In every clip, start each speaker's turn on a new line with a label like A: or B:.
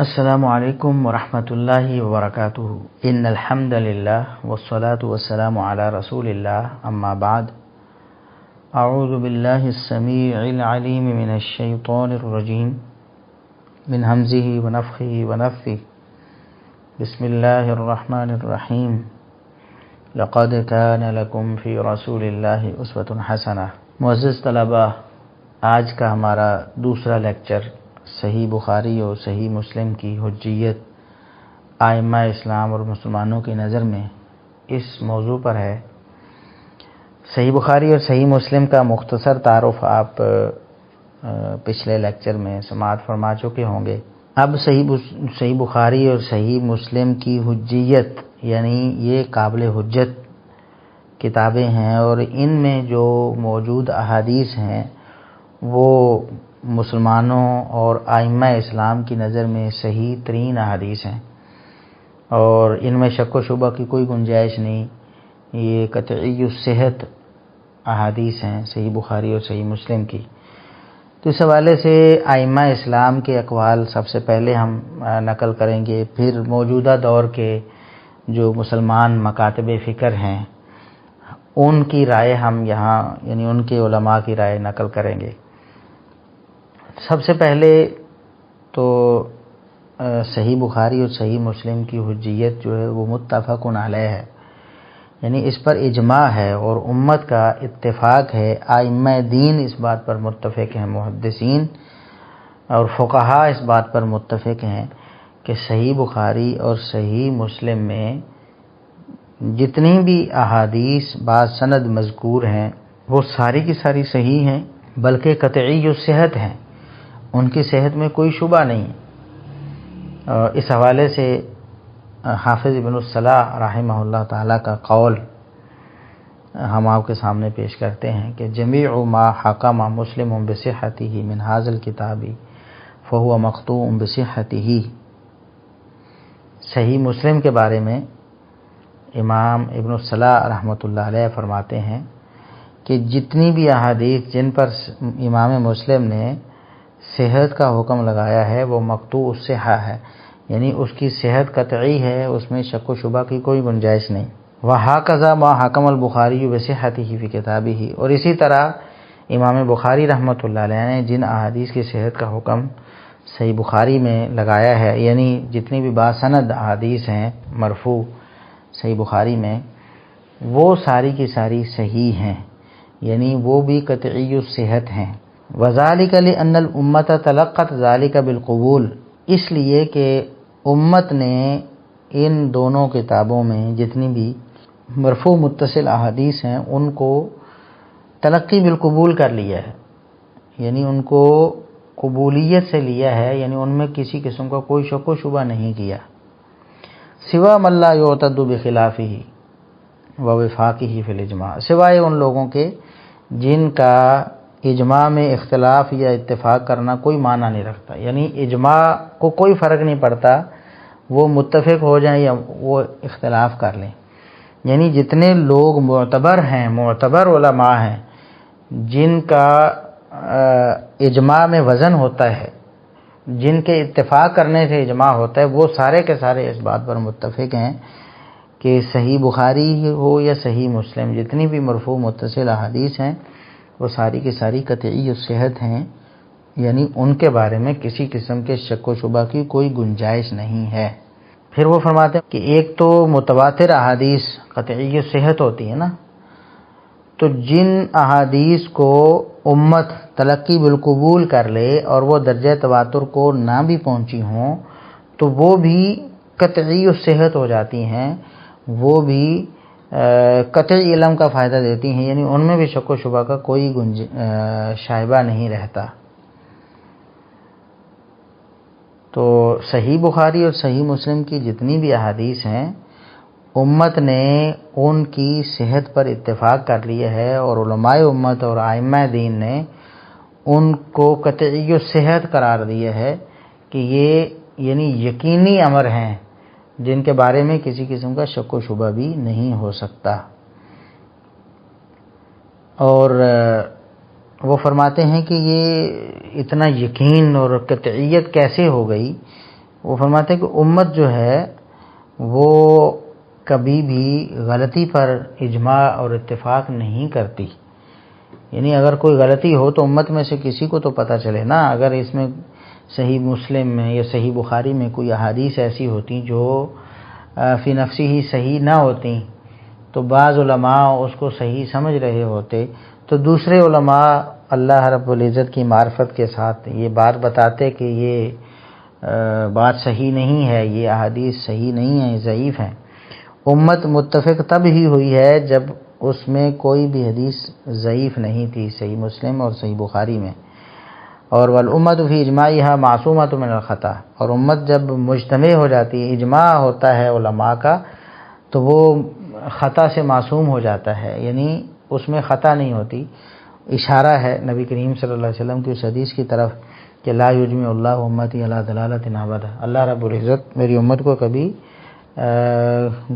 A: السلام علیکم ورحمۃ اللہ وبرکاتہ ان الحمد للہ والصلاة والسلام علی رسول اللہ اما بعد اعوذ باللہ السمیع العلیم من الشیطان الرجیم من ہمزہ ونفخہ ونفثہ بسم اللہ الرحمن الرحیم لقد کان لکم فی رسول اللہ اسوۃ حسنہ۔ معزز طلباء، آج کا ہمارا دوسرا لیکچر صحیح بخاری اور صحیح مسلم کی حجیت ائمہ اسلام اور مسلمانوں کی نظر میں اس موضوع پر ہے۔ صحیح بخاری اور صحیح مسلم کا مختصر تعارف آپ پچھلے لیکچر میں سماعت فرما چکے ہوں گے۔ اب صحیح بخاری اور صحیح مسلم کی حجیت یعنی یہ قابل حجت کتابیں ہیں، اور ان میں جو موجود احادیث ہیں وہ مسلمانوں اور ائمہ اسلام کی نظر میں صحیح ترین احادیث ہیں، اور ان میں شک و شبہ کی کوئی گنجائش نہیں۔ یہ قطعی الصحت احادیث ہیں صحیح بخاری اور صحیح مسلم کی۔ تو اس حوالے سے ائمہ اسلام کے اقوال سب سے پہلے ہم نقل کریں گے، پھر موجودہ دور کے جو مسلمان مکاتب فکر ہیں ان کی رائے ہم یہاں یعنی ان کے علماء کی رائے نقل کریں گے۔ سب سے پہلے تو صحیح بخاری اور صحیح مسلم کی حجیت جو ہے وہ متفق علیہ ہے، یعنی اس پر اجماع ہے اور امت کا اتفاق ہے۔ ائمہ دین اس بات پر متفق ہیں، محدثین اور فقہاء اس بات پر متفق ہیں کہ صحیح بخاری اور صحیح مسلم میں جتنی بھی احادیث باسند مذکور ہیں وہ ساری کی ساری صحیح ہیں، بلکہ قطعی الصحت ہیں، ان کی صحت میں کوئی شبہ نہیں۔ اس حوالے سے حافظ ابن الصلاح رحمہ اللہ تعالیٰ کا قول ہم آپ کے سامنے پیش کرتے ہیں کہ جمیع ما حکم مسلم بصحتہ من ھذا الکتاب فہو مقطوع بصحتہ۔ صحیح مسلم کے بارے میں امام ابن الصلاح رحمۃ اللہ علیہ فرماتے ہیں کہ جتنی بھی احادیث جن پر امام مسلم نے صحت کا حکم لگایا ہے وہ مقطوع الصحہ ہے، یعنی اس کی صحت قطعی ہے، اس میں شک و شبہ کی کوئی گنجائش نہیں۔ وَهَكَذَا مَا حَكَمَ الْبُخَارِيُّ بِصِحَّتِهِ فِي كِتَابِهِ، اور اسی طرح امام بخاری رحمۃ اللہ علیہ نے جن احادیث کی صحت کا حکم صحیح بخاری میں لگایا ہے، یعنی جتنی بھی باسند احادیث ہیں مرفوع صحیح بخاری میں، وہ ساری کی ساری صحیح ہیں، یعنی وہ بھی قطعی الصحت ہیں۔ وَذَلِكَ لِأَنَّ الْأُمَّةَ تَلَقَّتْ ذَلِكَ بِالْقُبُولِ، اس لیے کہ امت نے ان دونوں کتابوں میں جتنی بھی مرفوع متصل احادیث ہیں ان کو تلقی بالقبول کر لیا ہے، یعنی ان کو قبولیت سے لیا ہے، یعنی ان میں کسی قسم کا کوئی شک و شبہ نہیں کیا۔ سوا من لا یعتد بخلافہ ووفاقہ فی الاجماع، سوائے ان لوگوں کے جن کا اجماع میں اختلاف یا اتفاق کرنا کوئی معنی نہیں رکھتا، یعنی اجماع کو کوئی فرق نہیں پڑتا وہ متفق ہو جائیں یا وہ اختلاف کر لیں، یعنی جتنے لوگ معتبر ہیں، معتبر علماء ہیں جن کا اجماع میں وزن ہوتا ہے، جن کے اتفاق کرنے سے اجماع ہوتا ہے، وہ سارے کے سارے اس بات پر متفق ہیں کہ صحیح بخاری ہو یا صحیح مسلم جتنی بھی مرفوع متصل احادیث ہیں وہ ساری کی ساری قطعی الصحت ہیں، یعنی ان کے بارے میں کسی قسم کے شک و شبہ کی کوئی گنجائش نہیں ہے۔ پھر وہ فرماتے ہیں کہ ایک تو متواتر احادیث قطعی الصحت ہوتی ہے نا، تو جن احادیث کو امت تلقی بالقبول کر لے اور وہ درجہ تواتر کو نہ بھی پہنچی ہوں تو وہ بھی قطعی الصحت ہو جاتی ہیں، وہ بھی قطعی علم کا فائدہ دیتی ہیں، یعنی ان میں بھی شک و شبہ کا کوئی شائبہ نہیں رہتا۔ تو صحیح بخاری اور صحیح مسلم کی جتنی بھی احادیث ہیں امت نے ان کی صحت پر اتفاق کر لیا ہے، اور علماء امت اور ائمہ دین نے ان کو قطعی الصحت قرار دیا ہے کہ یہ یعنی یقینی امر ہیں جن کے بارے میں کسی قسم کا شک و شبہ بھی نہیں ہو سکتا۔ اور وہ فرماتے ہیں کہ یہ اتنا یقین اور قطعیت کیسے ہو گئی وہ فرماتے ہیں کہ امت جو ہے وہ کبھی بھی غلطی پر اجماع اور اتفاق نہیں کرتی. یعنی اگر کوئی غلطی ہو تو امت میں سے کسی کو تو پتہ چلے نا. اگر اس میں صحیح مسلم میں یا صحیح بخاری میں کوئی احادیث ایسی ہوتی جو فی نفسی ہی صحیح نہ ہوتی تو بعض علماء اس کو صحیح سمجھ رہے ہوتے تو دوسرے علماء اللہ رب العزت کی معرفت کے ساتھ یہ بات بتاتے کہ یہ بات صحیح نہیں ہے، یہ احادیث صحیح نہیں ہیں، ضعیف ہیں. امت متفق تب ہی ہوئی ہے جب اس میں کوئی بھی حدیث ضعیف نہیں تھی صحیح مسلم اور صحیح بخاری میں. اور والامت فی اجماعها معصومۃ من الخطا، اور امت جب مجتمع ہو جاتی ہے، اجماع ہوتا ہے علماء کا، تو وہ خطا سے معصوم ہو جاتا ہے، یعنی اس میں خطا نہیں ہوتی. اشارہ ہے نبی کریم صلی اللہ علیہ وسلم کی اس حدیث کی طرف کہ لا یجمع اللہ امتی علی ضلالۃ ابدا، اللہ رب العزت میری امت کو کبھی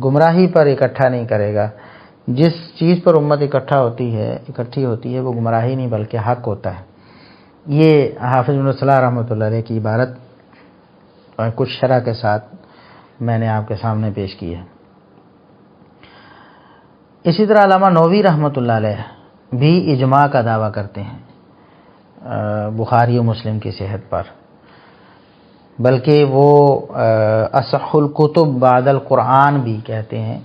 A: گمراہی پر اکٹھا نہیں کرے گا. جس چیز پر امت اکٹھی ہوتی ہے وہ گمراہی نہیں بلکہ حق ہوتا ہے. یہ حافظ بن صلاح رحمۃ اللہ علیہ کی عبارت کچھ شرح کے ساتھ میں نے آپ کے سامنے پیش کی ہے. اسی طرح علامہ نووی رحمۃ اللہ علیہ بھی اجماع کا دعویٰ کرتے ہیں بخاری و مسلم کی صحت پر، بلکہ وہ اصح الکتب بعد القرآن بھی کہتے ہیں.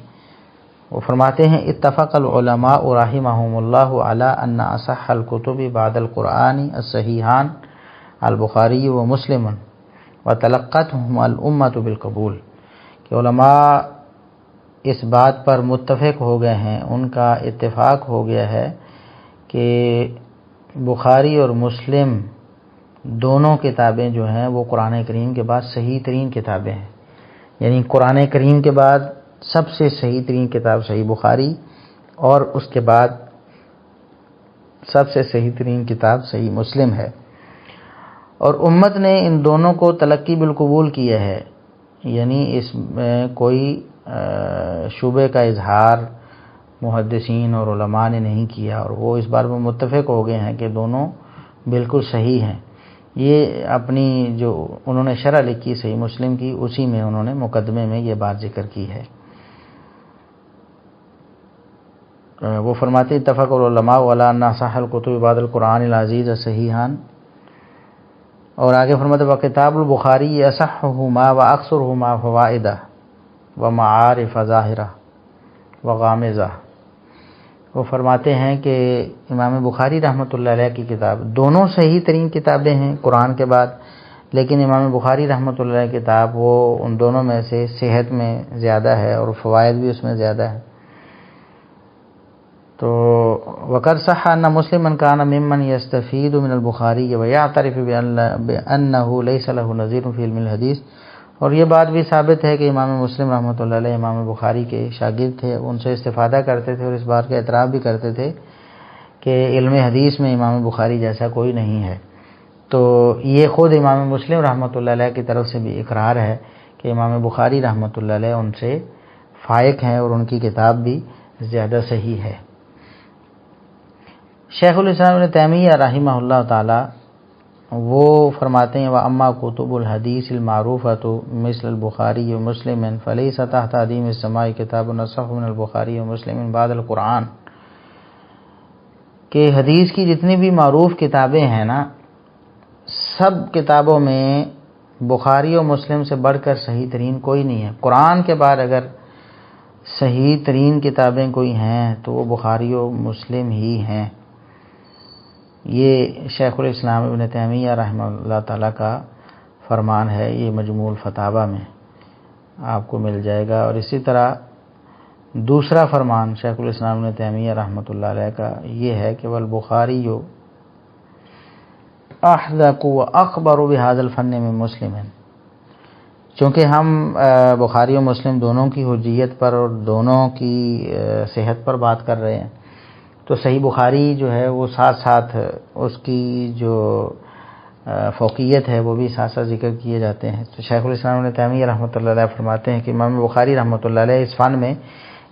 A: وہ فرماتے ہیں اتفق العلماء رحمهم اللہ علی ان اصح الکتب بعد القرآن الصحیحان البخاری و مسلم وتلقتهم الامت بالقبول، کہ علماء اس بات پر متفق ہو گئے ہیں، ان کا اتفاق ہو گیا ہے کہ بخاری اور مسلم دونوں کتابیں جو ہیں وہ قرآن کریم کے بعد صحیح ترین کتابیں ہیں. یعنی قرآن کریم کے بعد سب سے صحیح ترین کتاب صحیح بخاری، اور اس کے بعد سب سے صحیح ترین کتاب صحیح مسلم ہے. اور امت نے ان دونوں کو تلقی بالقبول کیا ہے، یعنی اس میں کوئی شبہ کا اظہار محدثین اور علماء نے نہیں کیا، اور وہ اس بار میں متفق ہو گئے ہیں کہ دونوں بالکل صحیح ہیں. یہ اپنی جو انہوں نے شرح لکھی صحیح مسلم کی، اسی میں انہوں نے مقدمے میں یہ بات ذکر کی ہے. وہ فرماتے اتفق العلماء علی ان اصح الکتب بعد القرآن العزیز الصحیحان، اور آگے فرماتے وکتاب البخاری اصحہما واکثرہما فوائد ومعارف ظاہرہ وغامضہ. وہ فرماتے ہیں کہ امام بخاری رحمۃ اللہ علیہ کی کتاب دونوں صحیح ترین کتابیں ہیں قرآن کے بعد، لیکن امام بخاری رحمۃ اللہ علیہ کی کتاب وہ ان دونوں میں سے صحت میں زیادہ ہے اور فوائد بھی اس میں زیادہ ہے. تو وقد صح ان مسلما كان ممن يستفيد من البخاري ويعترف بانه ليس له نظير في علم الحديث، اور یہ بات بھی ثابت ہے کہ امام مسلم رحمۃ اللہ علیہ امام بخاری کے شاگرد تھے، ان سے استفادہ کرتے تھے اور اس بات کا اعتراف بھی کرتے تھے کہ علم حدیث میں امام بخاری جیسا کوئی نہیں ہے. تو یہ خود امام مسلم رحمۃ اللہ علیہ کی طرف سے بھی اقرار ہے کہ امام بخاری رحمۃ اللہ علیہ ان سے فائق ہیں اور ان کی کتاب بھی زیادہ صحیح ہے. شیخ الاسلام ابن تیمیہ رحمہ اللہ تعالی وہ فرماتے ہیں وَأَمَّا كُتُبُ الْحَدِيثِ الْمَعْرُوفَةُ مِثْلَ الْبُخَارِيِّ وَمُسْلِمٍ فَلَيْسَ تَحْتَ عَدِيمِ السَّمَاءِ كِتَابٌ أَصَحُّ مِنَ الْبُخَارِيِّ وَمُسْلِمٍ بعد القرآن، کہ حدیث کی جتنی بھی معروف کتابیں ہیں نا، سب کتابوں میں بخاری و مسلم سے بڑھ کر صحیح ترین کوئی نہیں ہے. قرآن کے بعد اگر صحیح ترین کتابیں کوئی ہیں تو وہ بخاری و مسلم ہی ہیں. یہ شیخ الاسلام ابن تیمیہ رحمہ اللہ تعالیٰ کا فرمان ہے، یہ مجموع الفتاوی میں آپ کو مل جائے گا. اور اسی طرح دوسرا فرمان شیخ الاسلام ابن تیمیہ رحمۃ اللہ علیہ کا یہ ہے کہ والبخاری احذق واخبر بهذا الفن من مسلم، چونکہ ہم بخاری و مسلم دونوں کی حجیت پر اور دونوں کی صحت پر بات کر رہے ہیں، تو صحیح بخاری جو ہے وہ ساتھ ساتھ اس کی جو فوقیت ہے وہ بھی ساتھ ساتھ ذکر کیے جاتے ہیں. تو شیخ الاسلام ابن تیمیہ رحمۃ اللہ علیہ فرماتے ہیں کہ امام بخاری رحمۃ اللہ علیہ اس فن میں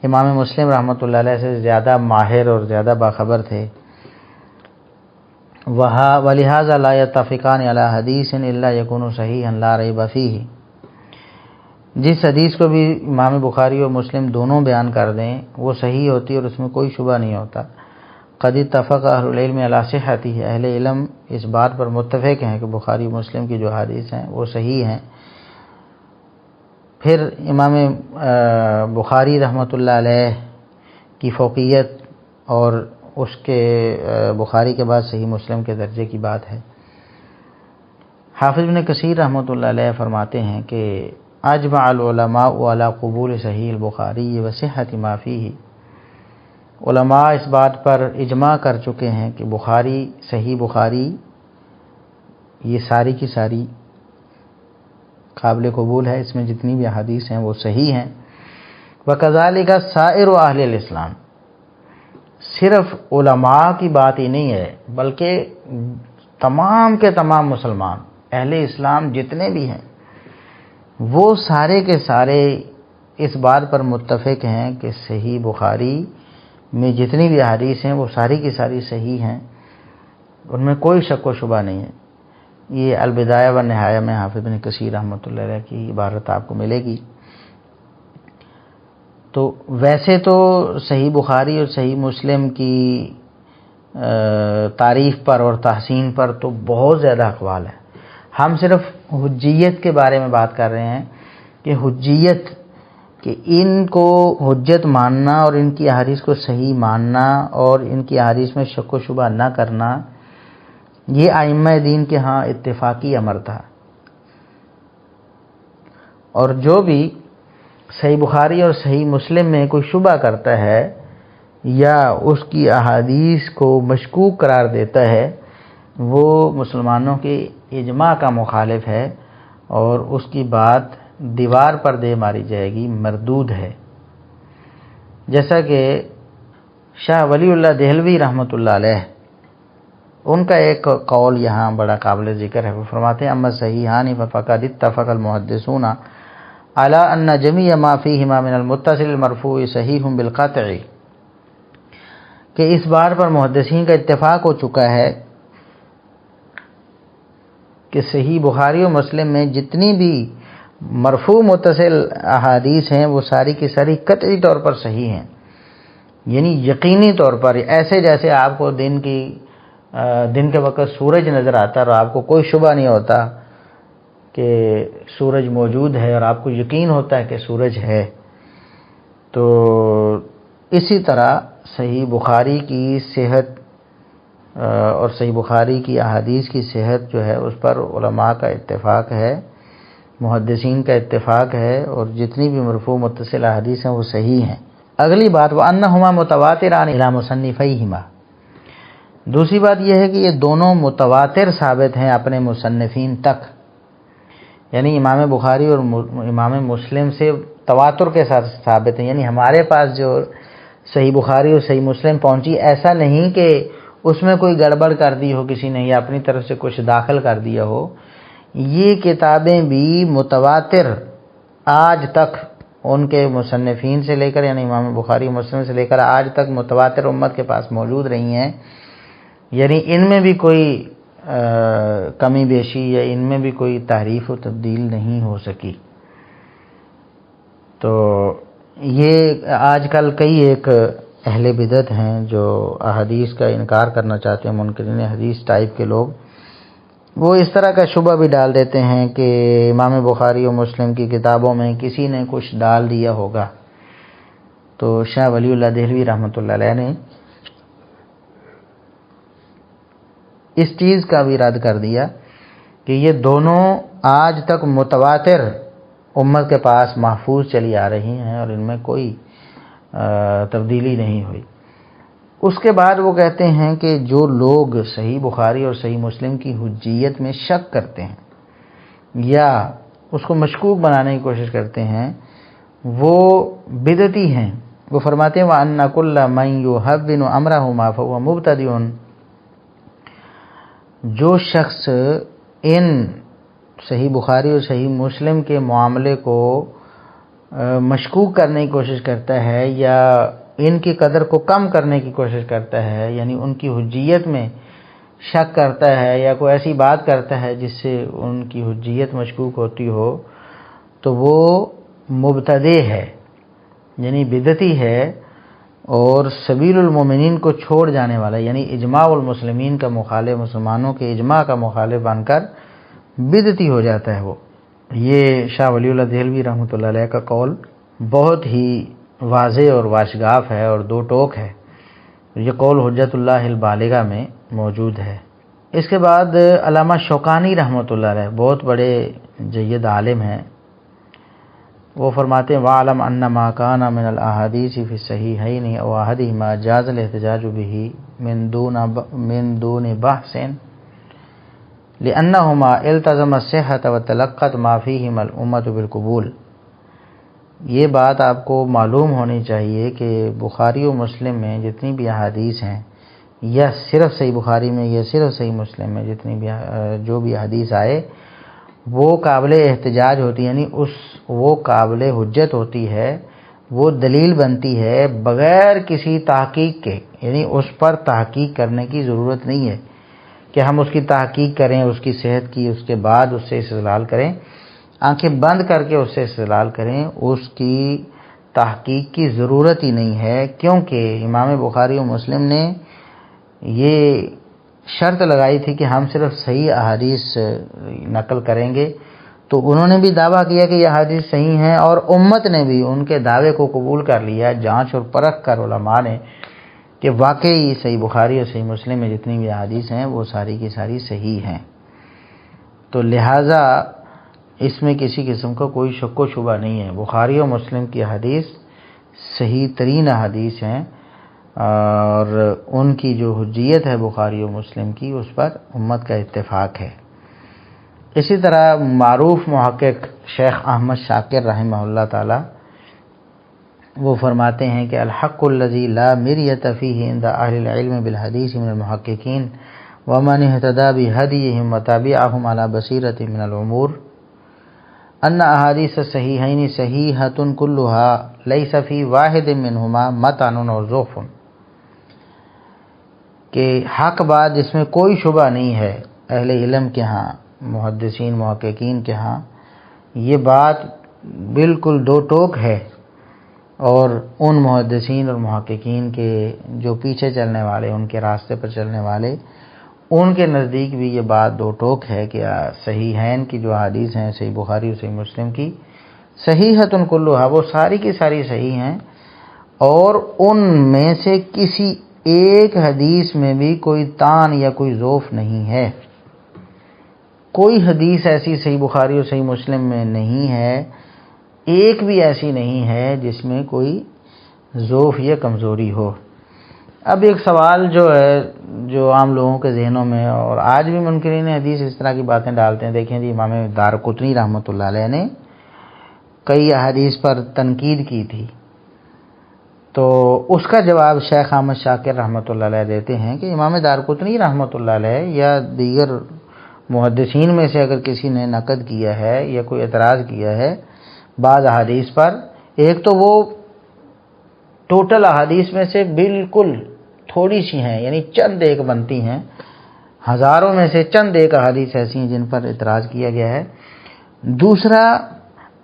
A: امام مسلم رحمۃ اللہ علیہ سے زیادہ ماہر اور زیادہ باخبر تھے. وَلِهَذَا لَا يَتَّفِقَانِ عَلَى حَدِيثٍ إِلَّا يَكُونُ صَحِيحًا لَا رَيْبَ فِيهِ، جس حدیث کو بھی امام بخاری اور مسلم دونوں بیان کر دیں وہ صحیح ہوتی ہے اور اس میں کوئی شبہ نہیں ہوتا۔ قد اتفق اہل العلم علی صحتہ، اہل علم اس بات پر متفق ہیں کہ بخاری و مسلم کی جو حدیث ہیں وہ صحیح ہیں۔ پھر امام بخاری رحمۃ اللہ علیہ کی فوقیت اور اس کے بخاری کے بعد صحیح مسلم کے درجے کی بات ہے۔ حافظ ابن کثیر رحمۃ اللہ علیہ فرماتے ہیں کہ اجمع العلماء علی قبول صحیح البخاری و صحت ما فیہ، علماء اس بات پر اجماع کر چکے ہیں کہ صحیح بخاری یہ ساری کی ساری قابل قبول ہے، اس میں جتنی بھی احادیث ہیں وہ صحیح ہیں۔ وکذالک سائر اہل الاسلام، صرف علماء کی بات ہی نہیں ہے بلکہ تمام کے تمام مسلمان اہل اسلام جتنے بھی ہیں وہ سارے کے سارے اس بات پر متفق ہیں کہ صحیح بخاری میں جتنی بھی احادیث ہیں وہ ساری کی ساری صحیح ہیں، ان میں کوئی شک و شبہ نہیں ہے۔ یہ البدایہ و نہایہ میں حافظ بن کثیر رحمۃ اللہ علیہ کی عبارت آپ کو ملے گی۔ تو ویسے تو صحیح بخاری اور صحیح مسلم کی تعریف پر اور تحسین پر تو بہت زیادہ اقوال ہے، ہم صرف حجیت کے بارے میں بات کر رہے ہیں کہ حجیت، کہ ان کو حجت ماننا اور ان کی احادیث کو صحیح ماننا اور ان کی احادیث میں شک و شبہ نہ کرنا، یہ ائمہ دین کے ہاں اتفاقی امر تھا۔ اور جو بھی صحیح بخاری اور صحیح مسلم میں کوئی شبہ کرتا ہے یا اس کی احادیث کو مشکوک قرار دیتا ہے وہ مسلمانوں کے اجماع کا مخالف ہے اور اس کی بات دیوار پر دے ماری جائے گی، مردود ہے۔ جیسا کہ شاہ ولی اللہ دہلوی رحمۃ اللہ علیہ، ان کا ایک قول یہاں بڑا قابل ذکر ہے، وہ فرماتے ہیں اما صحیحان فقد اتفق المحدثون علی ان جمیع ما فیہما من المتصل المرفوع صحیح بالقطع، کہ اس بار پر محدثین کا اتفاق ہو چکا ہے کہ صحیح بخاری و مسلم میں جتنی بھی مرفوع متصل احادیث ہیں وہ ساری کی ساری قطعی طور پر صحیح ہیں، یعنی یقینی طور پر، ایسے جیسے آپ کو دن کے وقت سورج نظر آتا ہے اور آپ کو کوئی شبہ نہیں ہوتا کہ سورج موجود ہے اور آپ کو یقین ہوتا ہے کہ سورج ہے، تو اسی طرح صحیح بخاری کی صحت اور صحیح بخاری کی احادیث کی صحت جو ہے اس پر علماء کا اتفاق ہے، محدثین کا اتفاق ہے، اور جتنی بھی مرفوع متصل احادیث ہیں وہ صحیح ہیں۔ اگلی بات وَأَنَّهُمَا مُتَوَاتِرَانِ إِلَى مُصَنِّفَيْهِمَا، دوسری بات یہ ہے کہ یہ دونوں متواتر ثابت ہیں اپنے مصنفین تک، یعنی امام بخاری اور امام مسلم سے تواتر کے ساتھ ثابت ہیں، یعنی ہمارے پاس جو صحیح بخاری اور صحیح مسلم پہنچی، ایسا نہیں کہ اس میں کوئی گڑبڑ کر دی ہو کسی نے یا اپنی طرف سے کچھ داخل کر دیا ہو، یہ کتابیں بھی متواتر آج تک ان کے مصنفین سے لے کر، یعنی امام بخاری مسلم سے لے کر آج تک متواتر امت کے پاس موجود رہی ہیں، یعنی ان میں بھی کوئی کمی بیشی یا ان میں بھی کوئی تحریف و تبدیل نہیں ہو سکی۔ تو یہ آج کل کئی ایک اہل بدعت ہیں جو احادیث کا انکار کرنا چاہتے ہیں، منکرین حدیث ٹائپ کے لوگ، وہ اس طرح کا شبہ بھی ڈال دیتے ہیں کہ امام بخاری و مسلم کی کتابوں میں کسی نے کچھ ڈال دیا ہوگا۔ تو شاہ ولی اللہ دہلوی رحمۃ اللہ علیہ نے اس چیز کا بھی رد کر دیا کہ یہ دونوں آج تک متواتر امت کے پاس محفوظ چلی آ رہی ہیں اور ان میں کوئی تبدیلی نہیں ہوئی۔ اس کے بعد وہ کہتے ہیں کہ جو لوگ صحیح بخاری اور صحیح مسلم کی حجیت میں شک کرتے ہیں یا اس کو مشکوک بنانے کی کوشش کرتے ہیں وہ بدعتی ہیں۔ وہ فرماتے ہیں وَأَنَّ كُلَّ مَن يُحَوِّنُ أَمْرَهُمَا فَهُوَ مُبْتَدِعٌ، جو شخص ان صحیح بخاری اور صحیح مسلم کے معاملے کو مشکوک کرنے کی کوشش کرتا ہے یا ان کی قدر کو کم کرنے کی کوشش کرتا ہے، یعنی ان کی حجیت میں شک کرتا ہے یا کوئی ایسی بات کرتا ہے جس سے ان کی حجیت مشکوک ہوتی ہو، تو وہ مبتدع ہے یعنی بدعتی ہے اور سبیل المومنین کو چھوڑ جانے والا یعنی اجماع المسلمین کا مخالف، مسلمانوں کے اجماع کا مخالف بن کر بدعتی ہو جاتا ہے وہ۔ یہ شاہ ولی اللہ دہلوی رحمۃ اللہ علیہ کا قول بہت ہی واضح اور واشگاف ہے اور دو ٹوک ہے۔ یہ قول حجت اللہ البالغہ میں موجود ہے۔ اس کے بعد علامہ شوکانی رحمۃ اللہ علیہ بہت بڑے جید عالم ہیں، وہ فرماتے ہیں وَعْلَمْ أَنَّ مَا كَانَ مِنَ الْأَحَادِيثِ فِي الصَّحِيحَيْنِ أَوْ أَحَدِهِمَا جَازَ الْاحْتِجَاجُ بِهِ مِن دُونِ بَحْثٍ لِأَنَّهُمَا الْتَزَمَ الصِّحَّةَ وَتَلَقَّتْ مَا فِيهِمَا الْأُمَّةُ بِالْقُبُولِ۔ یہ بات آپ کو معلوم ہونی چاہیے کہ بخاری و مسلم میں جتنی بھی احادیث ہیں، یا صرف صحیح بخاری میں یا صرف صحیح مسلم میں جتنی بھی جو بھی حدیث آئے وہ قابل احتجاج ہوتی ہے، یعنی وہ قابل حجت ہوتی ہے، وہ دلیل بنتی ہے بغیر کسی تحقیق کے، یعنی اس پر تحقیق کرنے کی ضرورت نہیں ہے کہ ہم اس کی تحقیق کریں، اس کی صحت کی، اس کے بعد اس سے استدلال کریں، آنکھیں بند کر کے اس سے استدلال کریں، اس کی تحقیق کی ضرورت ہی نہیں ہے، کیونکہ امام بخاری و مسلم نے یہ شرط لگائی تھی کہ ہم صرف صحیح احادیث نقل کریں گے، تو انہوں نے بھی دعویٰ کیا کہ یہ احادیث صحیح ہیں اور امت نے بھی ان کے دعوے کو قبول کر لیا، جانچ اور پرکھ کر علماء نے کہ واقعی صحیح بخاری اور صحیح مسلم میں جتنی بھی احادیث ہیں وہ ساری کی ساری صحیح ہیں۔ تو لہٰذا اس میں کسی قسم کا کوئی شک و شبہ نہیں ہے، بخاری اور مسلم کی احادیث صحیح ترین احادیث ہیں اور ان کی جو حجیت ہے بخاری و مسلم کی اس پر امت کا اتفاق ہے۔ اسی طرح معروف محقق شیخ احمد شاکر رحمہ اللہ تعالی وہ فرماتے ہیں کہ الحق الذی لا مریۃ فیہ عند اہل العلم بالحدیث من المحققین ومن اہتدی بہدیہم وتبعہم علی بصیرۃ من الامور ان احادیث الصحیحین صحیحۃ کلھا لیس فی واحد منہما متن و ضعف، کہ حق بات جس میں کوئی شبہ نہیں ہے اہل علم کے ہاں، محدثین محققین کے ہاں، یہ بات بالکل دو ٹوک ہے، اور ان محدثین اور محققین کے جو پیچھے چلنے والے، ان کے راستے پر چلنے والے، ان کے نزدیک بھی یہ بات دو ٹوک ہے کہ صحیحین کی جو حدیث ہیں، صحیح بخاری اور صحیح مسلم کی، صحیحۃ کلھا وہ ساری کی ساری صحیح ہیں، اور ان میں سے کسی ایک حدیث میں بھی کوئی تان یا کوئی ضعف نہیں ہے، کوئی حدیث ایسی صحیح بخاری اور صحیح مسلم میں نہیں ہے، ایک بھی ایسی نہیں ہے جس میں کوئی ضعف یا کمزوری ہو۔ اب ایک سوال جو ہے جو عام لوگوں کے ذہنوں میں، اور آج بھی منکرین حدیث اس طرح کی باتیں ڈالتے ہیں، دیکھیں جی امام دارقطنی رحمۃ اللہ علیہ نے کئی احادیث پر تنقید کی تھی، تو اس کا جواب شیخ احمد شاکر رحمۃ اللہ علیہ دیتے ہیں کہ امام دارقطنی رحمۃ اللہ علیہ یا دیگر محدثین میں سے اگر کسی نے نقد کیا ہے یا کوئی اعتراض کیا ہے بعض احادیث پر، ایک تو وہ ٹوٹل احادیث میں سے بالکل تھوڑی سی ہیں، یعنی چند ایک بنتی ہیں، ہزاروں میں سے چند ایک احادیث ایسی ہیں جن پر اعتراض کیا گیا ہے۔ دوسرا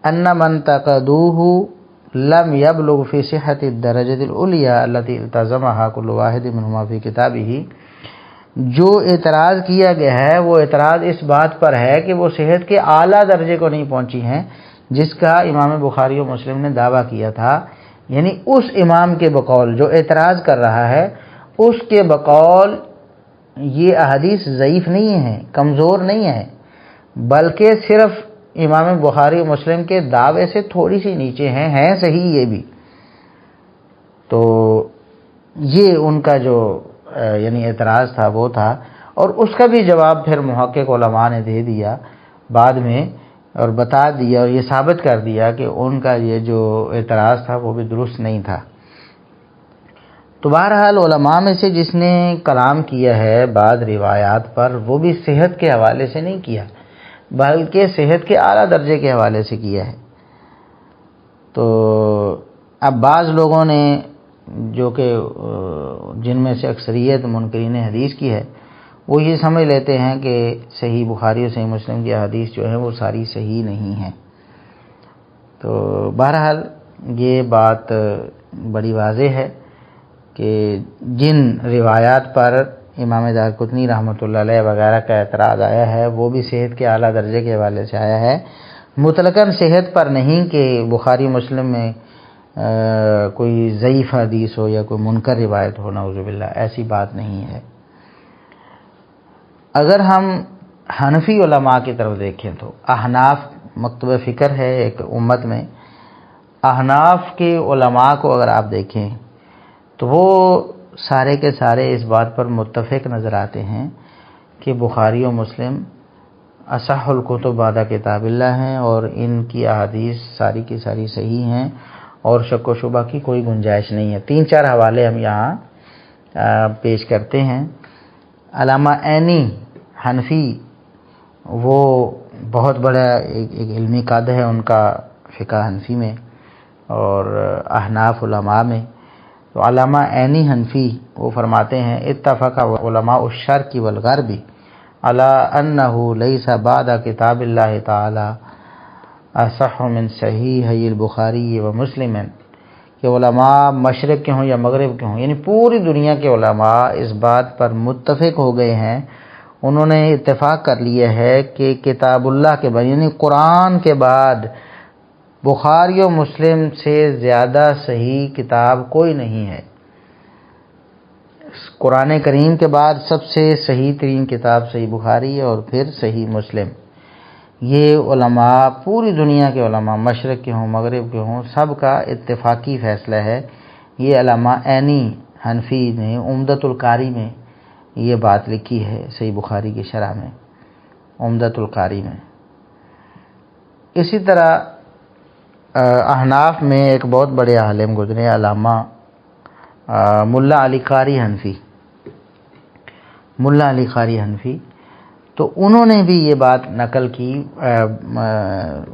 A: ان من تقدوہ لم يبلغ فی صحت الدرجۃ العلیٰ التي التزمها كل واحد منهما فی کتابہ، جو اعتراض کیا گیا ہے وہ اعتراض اس بات پر ہے کہ وہ صحت کے اعلیٰ درجے کو نہیں پہنچی ہیں جس کا امام بخاری و مسلم نے دعویٰ کیا تھا، یعنی اس امام کے بقول جو اعتراض کر رہا ہے اس کے بقول یہ احادیث ضعیف نہیں ہیں، کمزور نہیں ہیں، بلکہ صرف امام بخاری و مسلم کے دعوے سے تھوڑی سی نیچے ہیں صحیح یہ بھی۔ تو یہ ان کا جو یعنی اعتراض تھا وہ تھا، اور اس کا بھی جواب پھر محقق علماء نے دے دیا بعد میں، اور بتا دیا اور یہ ثابت کر دیا کہ ان کا یہ جو اعتراض تھا وہ بھی درست نہیں تھا۔ تو بہرحال علماء میں سے جس نے کلام کیا ہے بعض روایات پر، وہ بھی صحت کے حوالے سے نہیں کیا بلکہ صحت کے اعلیٰ درجے کے حوالے سے کیا ہے۔ تو اب بعض لوگوں نے جو کہ جن میں سے اکثریت منکرین حدیث کی ہے، وہ یہ سمجھ لیتے ہیں کہ صحیح بخاری اور صحیح مسلم کی حدیث جو ہے وہ ساری صحیح نہیں ہیں۔ تو بہرحال یہ بات بڑی واضح ہے کہ جن روایات پر امام دارقطنی رحمۃ اللہ علیہ وغیرہ کا اعتراض آیا ہے وہ بھی صحت کے اعلیٰ درجے کے حوالے سے آیا ہے، مطلقاً صحت پر نہیں کہ بخاری مسلم میں کوئی ضعیف حدیث ہو یا کوئی منکر روایت ہو، نعوذ باللہ، ایسی بات نہیں ہے۔ اگر ہم حنفی علماء کی طرف دیکھیں تو احناف مکتب فکر ہے ایک امت میں، احناف کے علماء کو اگر آپ دیکھیں تو وہ سارے کے سارے اس بات پر متفق نظر آتے ہیں کہ بخاری و مسلم اصح الکتب بعد کتاب اللہ ہیں اور ان کی احادیث ساری کی ساری صحیح ہیں اور شک و شبہ کی کوئی گنجائش نہیں ہے۔ 3-4 حوالے ہم یہاں پیش کرتے ہیں۔ علامہ عینی حنفی، وہ بہت بڑا ایک علمی قد ہے ان کا فقہ حنفی میں اور احناف علماء میں۔ تو علامہ عینی حنفی وہ فرماتے ہیں اتفق علماء الشرق والغرب علی انہ لیس بعد کتاب اللہ تعالی اصح من صحیحی البخاری و مسلم، کہ علماء مشرق کے ہوں یا مغرب کے ہوں، یعنی پوری دنیا کے علماء اس بات پر متفق ہو گئے ہیں، انہوں نے اتفاق کر لیا ہے کہ کتاب اللہ کے بعد یعنی قرآن کے بعد بخاری و مسلم سے زیادہ صحیح کتاب کوئی نہیں ہے۔ قرآن کریم کے بعد سب سے صحیح ترین کتاب صحیح بخاری اور پھر صحیح مسلم۔ یہ علماء پوری دنیا کے علماء مشرق کے ہوں مغرب کے ہوں سب کا اتفاقی فیصلہ ہے۔ یہ علامہ عینی حنفی نے عمدۃ القاری میں یہ بات لکھی ہے، صحیح بخاری کی شرح میں، عمدۃ القاری میں۔ اسی طرح احناف میں ایک بہت بڑے عالم گزرے علامہ ملا علی قاری حنفی، ملا علی قاری حنفی، تو انہوں نے بھی یہ بات نقل کی۔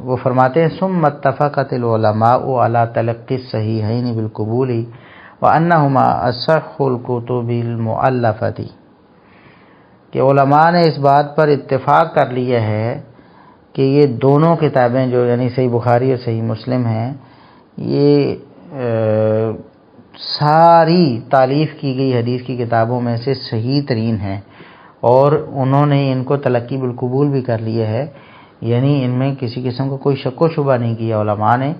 A: وہ فرماتے ہیں ثم اتفقت العلماء علی تلقی الصحیحین بالقبول وانہما اصح الکتب المؤلفۃ، کہ علماء نے اس بات پر اتفاق کر لیا ہے کہ یہ دونوں کتابیں جو یعنی صحیح بخاری اور صحیح مسلم ہیں، یہ ساری تالیف کی گئی حدیث کی کتابوں میں سے صحیح ترین ہیں، اور انہوں نے ان کو تلقی بالقبول بھی کر لیا ہے، یعنی ان میں کسی قسم کا کوئی شک و شبہ نہیں کیا علماء نے،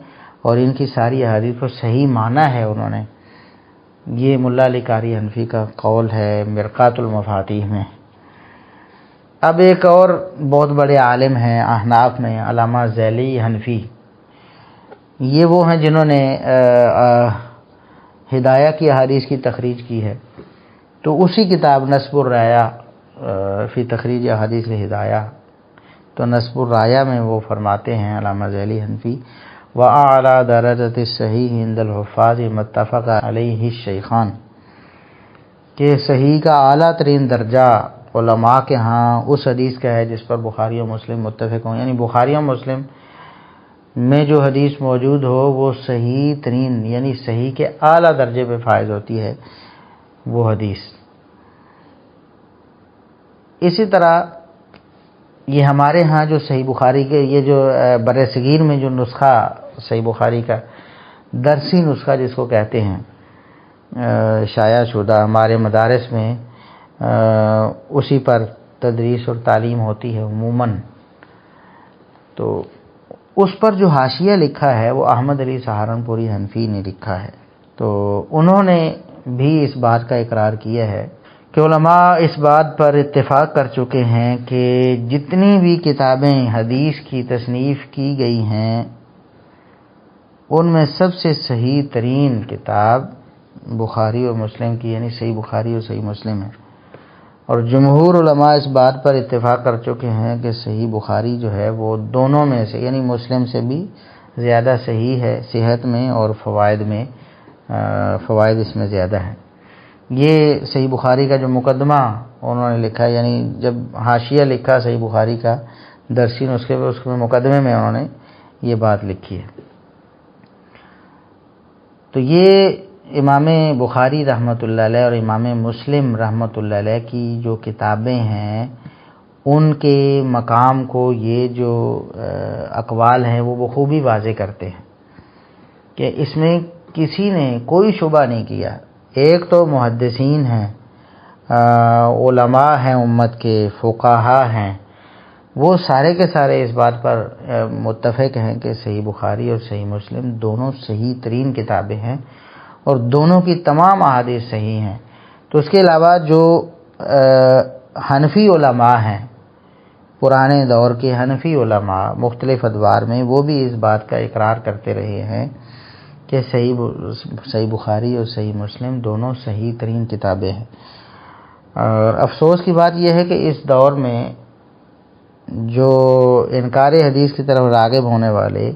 A: اور ان کی ساری احادیث کو صحیح مانا ہے انہوں نے۔ یہ ملا علی قاری حنفی کا قول ہے مرقات المفاتیح میں۔ اب ایک اور بہت بڑے عالم ہیں احناف میں علامہ ذیلی حنفی، یہ وہ ہیں جنہوں نے ہدایہ کی احادیث کی تخریج کی ہے، تو اسی کتاب نصب الرایہ فی تخریج احادیث ہدایہ، تو نصب الرایہ میں وہ فرماتے ہیں علامہ ذیلی حنفی وَأَعْلَى دَرَجَةِ الصَّحِيحِ عِنْدَ الْحُفَّاظِ مَا اتَّفَقَ عَلَيْهِ الشَّيْخَانِ، کہ صحیح کا اعلیٰ ترین درجہ علماء کے ہاں اس حدیث کا ہے جس پر بخاری و مسلم متفق ہوں، یعنی بخاری و مسلم میں جو حدیث موجود ہو وہ صحیح ترین یعنی صحیح کے اعلیٰ درجے پہ فائز ہوتی ہے وہ حدیث۔ اسی طرح یہ ہمارے ہاں جو صحیح بخاری کے یہ جو بر صغیر میں جو نسخہ صحیح بخاری کا درسی نسخہ جس کو کہتے ہیں شائع شدہ ہمارے مدارس میں اسی پر تدریس اور تعلیم ہوتی ہے عموماً، تو اس پر جو حاشیہ لکھا ہے وہ احمد علی سہارنپوری حنفی نے لکھا ہے، تو انہوں نے بھی اس بات کا اقرار کیا ہے کہ علماء اس بات پر اتفاق کر چکے ہیں کہ جتنی بھی کتابیں حدیث کی تصنیف کی گئی ہیں ان میں سب سے صحیح ترین کتاب بخاری و مسلم کی یعنی صحیح بخاری اور صحیح مسلم ہے، اور جمہور علماء اس بات پر اتفاق کر چکے ہیں کہ صحیح بخاری جو ہے وہ دونوں میں سے یعنی مسلم سے بھی زیادہ صحیح ہے صحت میں اور فوائد میں، فوائد اس میں زیادہ ہیں۔ یہ صحیح بخاری کا جو مقدمہ انہوں نے لکھا ہے، یعنی جب حاشیہ لکھا صحیح بخاری کا درسی نسخے پہ، اس کے مقدمے میں انہوں نے یہ بات لکھی ہے۔ تو یہ امام بخاری رحمۃ اللہ علیہ اور امام مسلم رحمۃ اللہ علیہ کی جو کتابیں ہیں ان کے مقام کو یہ جو اقوال ہیں وہ بخوبی واضح کرتے ہیں کہ اس میں کسی نے کوئی شبہ نہیں کیا. ایک تو محدثین ہیں، علماء ہیں، امت کے فقہا ہیں، وہ سارے کے سارے اس بات پر متفق ہیں کہ صحیح بخاری اور صحیح مسلم دونوں صحیح ترین کتابیں ہیں اور دونوں کی تمام احادیث صحیح ہیں. تو اس کے علاوہ جو حنفی علماء ہیں، پرانے دور کے حنفی علماء مختلف ادوار میں، وہ بھی اس بات کا اقرار کرتے رہے ہیں کہ صحیح بخاری اور صحیح مسلم دونوں صحیح ترین کتابیں ہیں. اور افسوس کی بات یہ ہے کہ اس دور میں جو انکار حدیث کی طرف راغب ہونے والے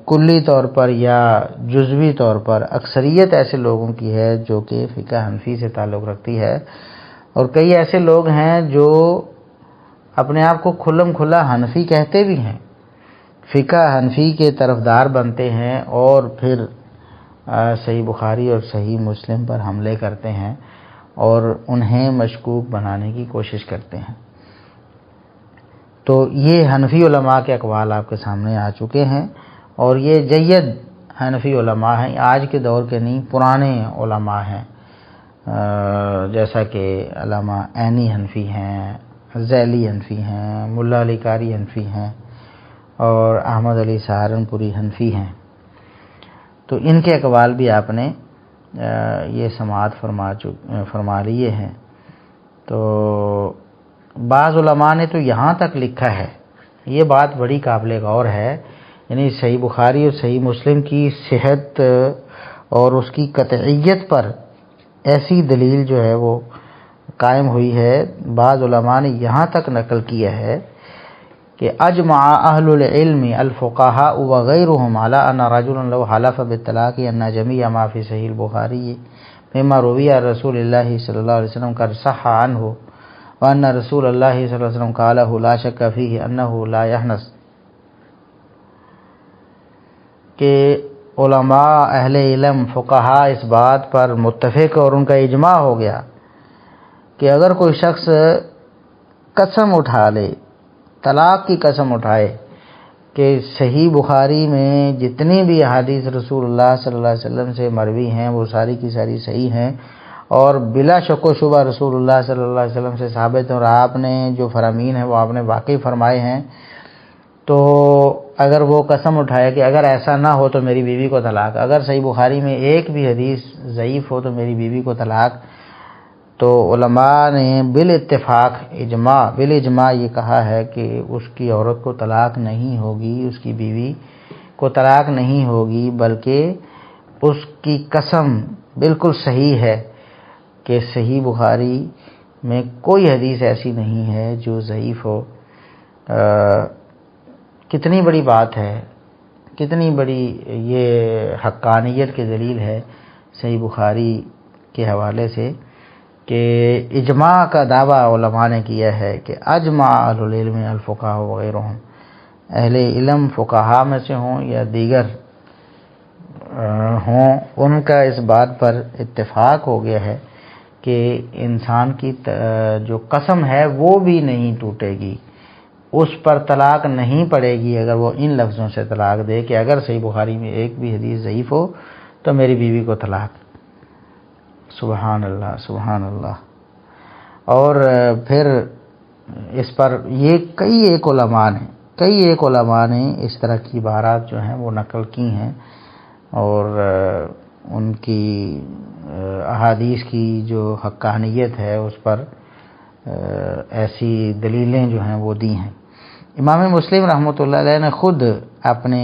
A: کلی طور پر یا جزوی طور پر اکثریت ایسے لوگوں کی ہے جو کہ فقہ حنفی سے تعلق رکھتی ہے، اور کئی ایسے لوگ ہیں جو اپنے آپ کو کھلم کھلا حنفی کہتے بھی ہیں، فقہ حنفی کے طرفدار بنتے ہیں اور پھر صحیح بخاری اور صحیح مسلم پر حملے کرتے ہیں اور انہیں مشکوک بنانے کی کوشش کرتے ہیں. تو یہ حنفی علماء کے اقوال آپ کے سامنے آ چکے ہیں، اور یہ جید حنفی علماء ہیں، آج کے دور کے نہیں، پرانے علماء ہیں، جیسا کہ علامہ عینی حنفی ہیں، ذیلی حنفی ہیں، ملا علی قاری حنفی ہیں اور احمد علی سہارنپوری حنفی ہیں. تو ان کے اقوال بھی آپ نے یہ سماعت فرما لیے ہیں. تو بعض علماء نے تو یہاں تک لکھا ہے، یہ بات بڑی قابل غور ہے، یعنی صحیح بخاری اور صحیح مسلم کی صحت اور اس کی قطعیت پر ایسی دلیل جو ہے وہ قائم ہوئی ہے. بعض علماء نے یہاں تک نقل کیا ہے کہ اجمع اہل العلم الفقهاء وغیرهم على ان رجلا لو حلف بالطلاق ان جميع ما في صحیح البخاری مما روی عن رسول اللہ صلی اللہ علیہ وسلم قد صح عنه وان رسول اللہ صلی اللہ علیہ وسلم قاله لا شک فيه انه لا يحنث، کہ علماء اہل علم فقہا اس بات پر متفق اور ان کا اجماع ہو گیا کہ اگر کوئی شخص قسم اٹھا لے، طلاق کی قسم اٹھائے کہ صحیح بخاری میں جتنی بھی احادیث رسول اللہ صلی اللہ علیہ وسلم سے مروی ہیں وہ ساری کی ساری صحیح ہیں اور بلا شک و شبہ رسول اللہ صلی اللہ علیہ وسلم سے ثابت ہیں اور آپ نے جو فرامین ہیں وہ آپ نے واقعی فرمائے ہیں، تو اگر وہ قسم اٹھائے کہ اگر ایسا نہ ہو تو میری بیوی کو طلاق، اگر صحیح بخاری میں ایک بھی حدیث ضعیف ہو تو میری بیوی کو طلاق، تو علماء نے بالاجماع یہ کہا ہے کہ اس کی عورت کو طلاق نہیں ہوگی، اس کی بیوی کو طلاق نہیں ہوگی، بلکہ اس کی قسم بالکل صحیح ہے کہ صحیح بخاری میں کوئی حدیث ایسی نہیں ہے جو ضعیف ہو. کتنی بڑی بات ہے، کتنی بڑی یہ حقانیت کی دلیل ہے صحیح بخاری کے حوالے سے کہ اجماع کا دعویٰ علماء نے کیا ہے کہ اجمع اہل العلم الفقہاء وغیرہم، اہل علم فقہا میں سے ہوں یا دیگر ہوں، ان کا اس بات پر اتفاق ہو گیا ہے کہ انسان کی جو قسم ہے وہ بھی نہیں ٹوٹے گی، اس پر طلاق نہیں پڑے گی اگر وہ ان لفظوں سے طلاق دے کہ اگر صحیح بخاری میں ایک بھی حدیث ضعیف ہو تو میری بیوی کو طلاق. سبحان اللہ، سبحان اللہ. اور پھر اس پر یہ کئی ایک علماء نے اس طرح کی عبارات جو ہیں وہ نقل کی ہیں اور ان کی احادیث کی جو حقانیت ہے اس پر ایسی دلیلیں جو ہیں وہ دی ہیں. امام مسلم رحمۃ اللہ علیہ نے خود اپنے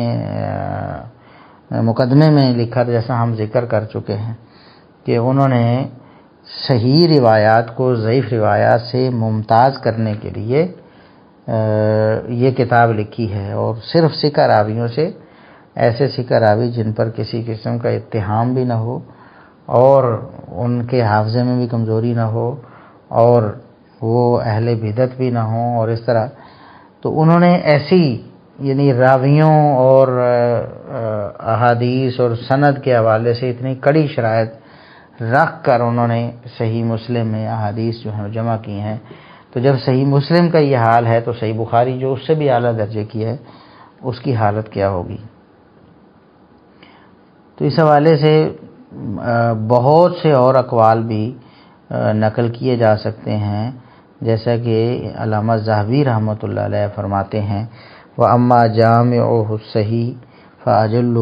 A: مقدمے میں لکھا، جیسا ہم ذکر کر چکے ہیں، کہ انہوں نے صحیح روایات کو ضعیف روایات سے ممتاز کرنے کے لیے یہ کتاب لکھی ہے، اور صرف ثقہ راویوں سے، ایسے ثقہ راوی جن پر کسی قسم کا اتہام بھی نہ ہو اور ان کے حافظے میں بھی کمزوری نہ ہو اور وہ اہل بدعت بھی نہ ہوں اور اس طرح. تو انہوں نے ایسی یعنی راویوں اور احادیث اور سند کے حوالے سے اتنی کڑی شرائط رکھ کر انہوں نے صحیح مسلم میں احادیث جو ہیں جمع کی ہیں. تو جب صحیح مسلم کا یہ حال ہے تو صحیح بخاری جو اس سے بھی اعلیٰ درجے کی ہے اس کی حالت کیا ہوگی؟ تو اس حوالے سے بہت سے اور اقوال بھی نقل کیے جا سکتے ہیں، جیسا کہ علامہ ذہبی رحمۃ اللہ علیہ فرماتے ہیں وَأَمَّا جَامِعُهُ الصَّحِيحُ فَأَجَلُّ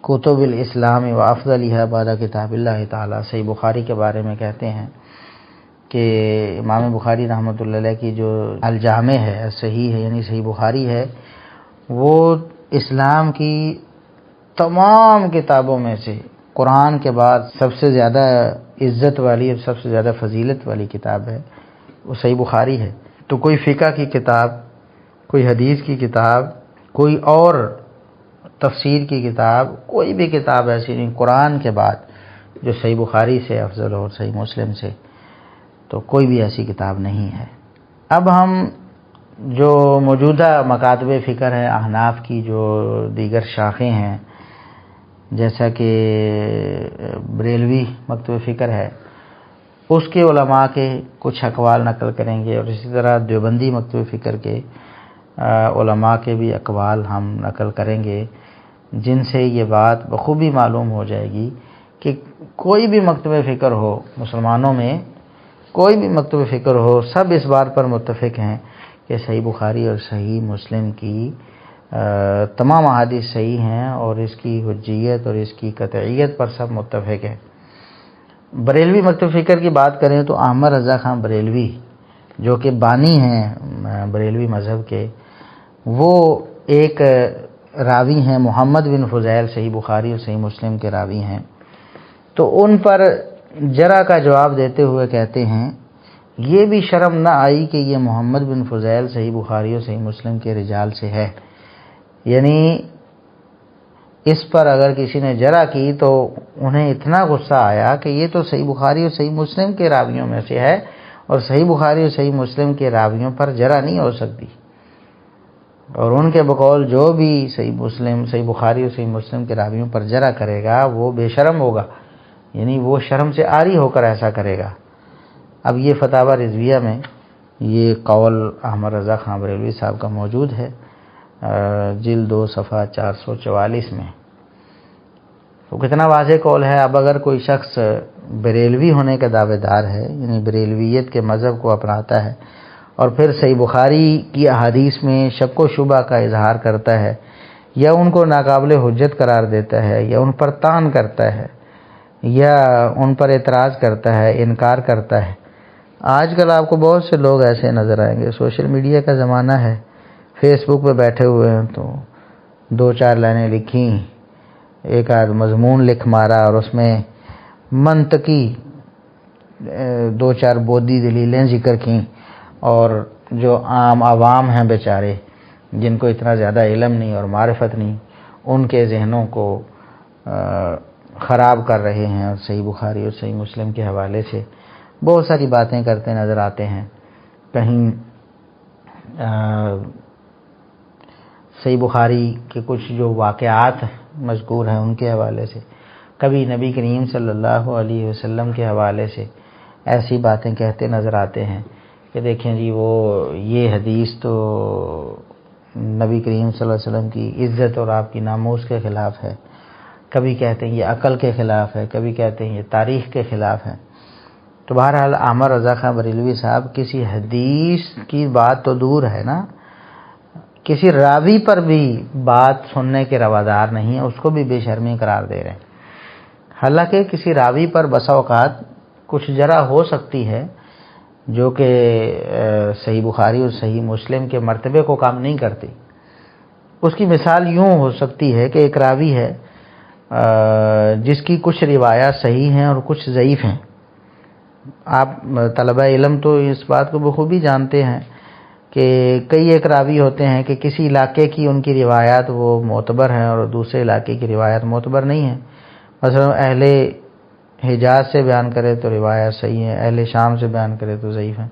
A: کتب الاسلام و افضلها بعد کتاب اللہ تعالی۔ صحیح بخاری کے بارے میں کہتے ہیں کہ امام بخاری رحمۃ اللہ علیہ کی جو الجامع ہے، صحیح ہے یعنی صحیح بخاری ہے، وہ اسلام کی تمام کتابوں میں سے قرآن کے بعد سب سے زیادہ عزت والی اور سب سے زیادہ فضیلت والی کتاب ہے، وہ صحیح بخاری ہے۔ تو کوئی فقہ کی کتاب، کوئی حدیث کی کتاب، کوئی اور تفسیر کی کتاب، کوئی بھی کتاب ایسی نہیں قرآن کے بعد جو صحیح بخاری سے افضل اور صحیح مسلم سے، تو کوئی بھی ایسی کتاب نہیں ہے۔ اب ہم جو موجودہ مکاتب فکر ہیں احناف کی جو دیگر شاخیں ہیں، جیسا کہ بریلوی مکتب فکر ہے، اس کے علماء کے کچھ اقوال نقل کریں گے، اور اسی طرح دیوبندی مکتب فکر کے علماء کے بھی اقوال ہم نقل کریں گے، جن سے یہ بات بخوبی معلوم ہو جائے گی کہ کوئی بھی مکتب فکر ہو، مسلمانوں میں کوئی بھی مکتب فکر ہو، سب اس بات پر متفق ہیں کہ صحیح بخاری اور صحیح مسلم کی تمام احادیث صحیح ہیں، اور اس کی حجیت اور اس کی قطعیت پر سب متفق ہیں۔ بریلوی مکتب فکر کی بات کریں تو احمد رضا خان بریلوی جو کہ بانی ہیں بریلوی مذہب کے، وہ ایک راوی ہیں محمد بن فضیل، صحیح بخاری اور صحیح مسلم کے راوی ہیں۔ تو ان پر جرح کا جواب دیتے ہوئے کہتے ہیں یہ بھی شرم نہ آئی کہ یہ محمد بن فضیل صحیح بخاری اور صحیح مسلم کے رجال سے ہے، یعنی اس پر اگر کسی نے جرح کی تو انہیں اتنا غصہ آیا کہ یہ تو صحیح بخاری اور صحیح مسلم کے راویوں میں سے ہے، اور صحیح بخاری اور صحیح مسلم کے راویوں پر جرح نہیں ہو سکتی، اور ان کے بقول جو بھی صحیح بخاری اور صحیح مسلم کے راویوں پر جرح کرے گا وہ بے شرم ہوگا، یعنی وہ شرم سے عاری ہو کر ایسا کرے گا۔ اب یہ فتاوی رضویہ میں یہ قول احمد رضا خان بریلوی صاحب کا موجود ہے، جلد 2 صفحہ 444 میں۔ تو کتنا واضح قول ہے۔ اب اگر کوئی شخص بریلوی ہونے کا دعوے دار ہے، یعنی بریلویت کے مذہب کو اپناتا ہے، اور پھر صحیح بخاری کی احادیث میں شک و شبہ کا اظہار کرتا ہے، یا ان کو ناقابل حجت قرار دیتا ہے، یا ان پر طعن کرتا ہے، یا ان پر اعتراض کرتا ہے، انکار کرتا ہے۔ آج کل آپ کو بہت سے لوگ ایسے نظر آئیں گے، سوشل میڈیا کا زمانہ ہے، فیس بک پہ بیٹھے ہوئے ہیں تو 2-4 لائنیں لکھیں، ایک آدھ مضمون لکھ مارا، اور اس میں منطقی 2-4 بودھی دلیلیں ذکر کیں، اور جو عام عوام ہیں بیچارے جن کو اتنا زیادہ علم نہیں اور معرفت نہیں، ان کے ذہنوں کو خراب کر رہے ہیں، اور صحیح بخاری اور صحیح مسلم کے حوالے سے بہت ساری باتیں کرتے نظر آتے ہیں۔ کہیں صحیح بخاری کے کچھ جو واقعات مذکور ہیں ان کے حوالے سے، کبھی نبی کریم صلی اللہ علیہ وسلم کے حوالے سے ایسی باتیں کہتے نظر آتے ہیں کہ دیکھیں جی وہ یہ حدیث تو نبی کریم صلی اللہ علیہ وسلم کی عزت اور آپ کی ناموس کے خلاف ہے، کبھی کہتے ہیں یہ عقل کے خلاف ہے، کبھی کہتے ہیں یہ تاریخ کے خلاف ہے۔ تو بہرحال احمد رضا خان بریلوی صاحب کسی حدیث کی بات تو دور ہے نا، کسی راوی پر بھی بات سننے کے روادار نہیں ہے، اس کو بھی بے شرمی قرار دے رہے ہیں۔ حالانکہ کسی راوی پر بسا اوقات کچھ جرح ہو سکتی ہے جو کہ صحیح بخاری اور صحیح مسلم کے مرتبے کو کام نہیں کرتی۔ اس کی مثال یوں ہو سکتی ہے کہ ایک راوی ہے جس کی کچھ روایات صحیح ہیں اور کچھ ضعیف ہیں۔ آپ طلبہ علم تو اس بات کو بخوبی جانتے ہیں کہ کئی ایک راوی ہوتے ہیں کہ کسی علاقے کی ان کی روایات وہ معتبر ہیں اور دوسرے علاقے کی روایات معتبر نہیں ہیں۔ مثلا اہل حجاز سے بیان کرے تو روایات صحیح ہیں، اہل شام سے بیان کرے تو ضعیف ہیں،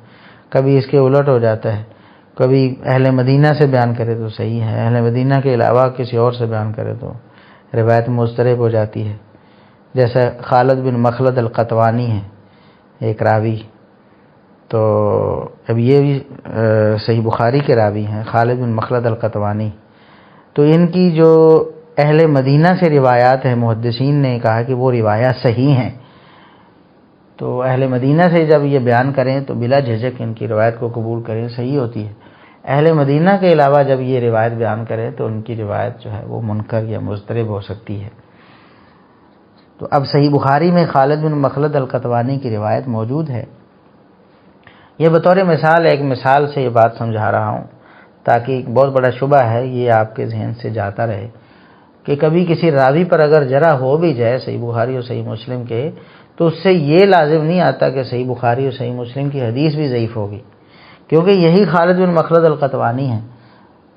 A: کبھی اس کے الٹ ہو جاتا ہے، کبھی اہل مدینہ سے بیان کرے تو صحیح ہے، اہل مدینہ کے علاوہ کسی اور سے بیان کرے تو روایت مضطرب ہو جاتی ہے۔ جیسا خالد بن مخلد القطوانی ہے ایک راوی، تو اب یہ بھی صحیح بخاری کے راوی ہیں خالد بن مخلد القطوانی. تو ان کی جو اہل مدینہ سے روایات ہیں محدثین نے کہا کہ وہ روایات صحیح ہیں. تو اہل مدینہ سے جب یہ بیان کریں تو بلا جھجک ان کی روایت کو قبول کریں، صحیح ہوتی ہے. اہل مدینہ کے علاوہ جب یہ روایت بیان کریں تو ان کی روایت جو ہے وہ منکر یا مضطرب ہو سکتی ہے. تو اب صحیح بخاری میں خالد بن مخلد القطوانی کی روایت موجود ہے. یہ بطور مثال ایک مثال سے یہ بات سمجھا رہا ہوں تاکہ ایک بہت بڑا شبہ ہے یہ آپ کے ذہن سے جاتا رہے کہ کبھی کسی راوی پر اگر جرح ہو بھی جائے صحیح بخاری اور صحیح مسلم کے، تو اس سے یہ لازم نہیں آتا کہ صحیح بخاری اور صحیح مسلم کی حدیث بھی ضعیف ہوگی، کیونکہ یہی خالد بن مخلد القطوانی ہیں.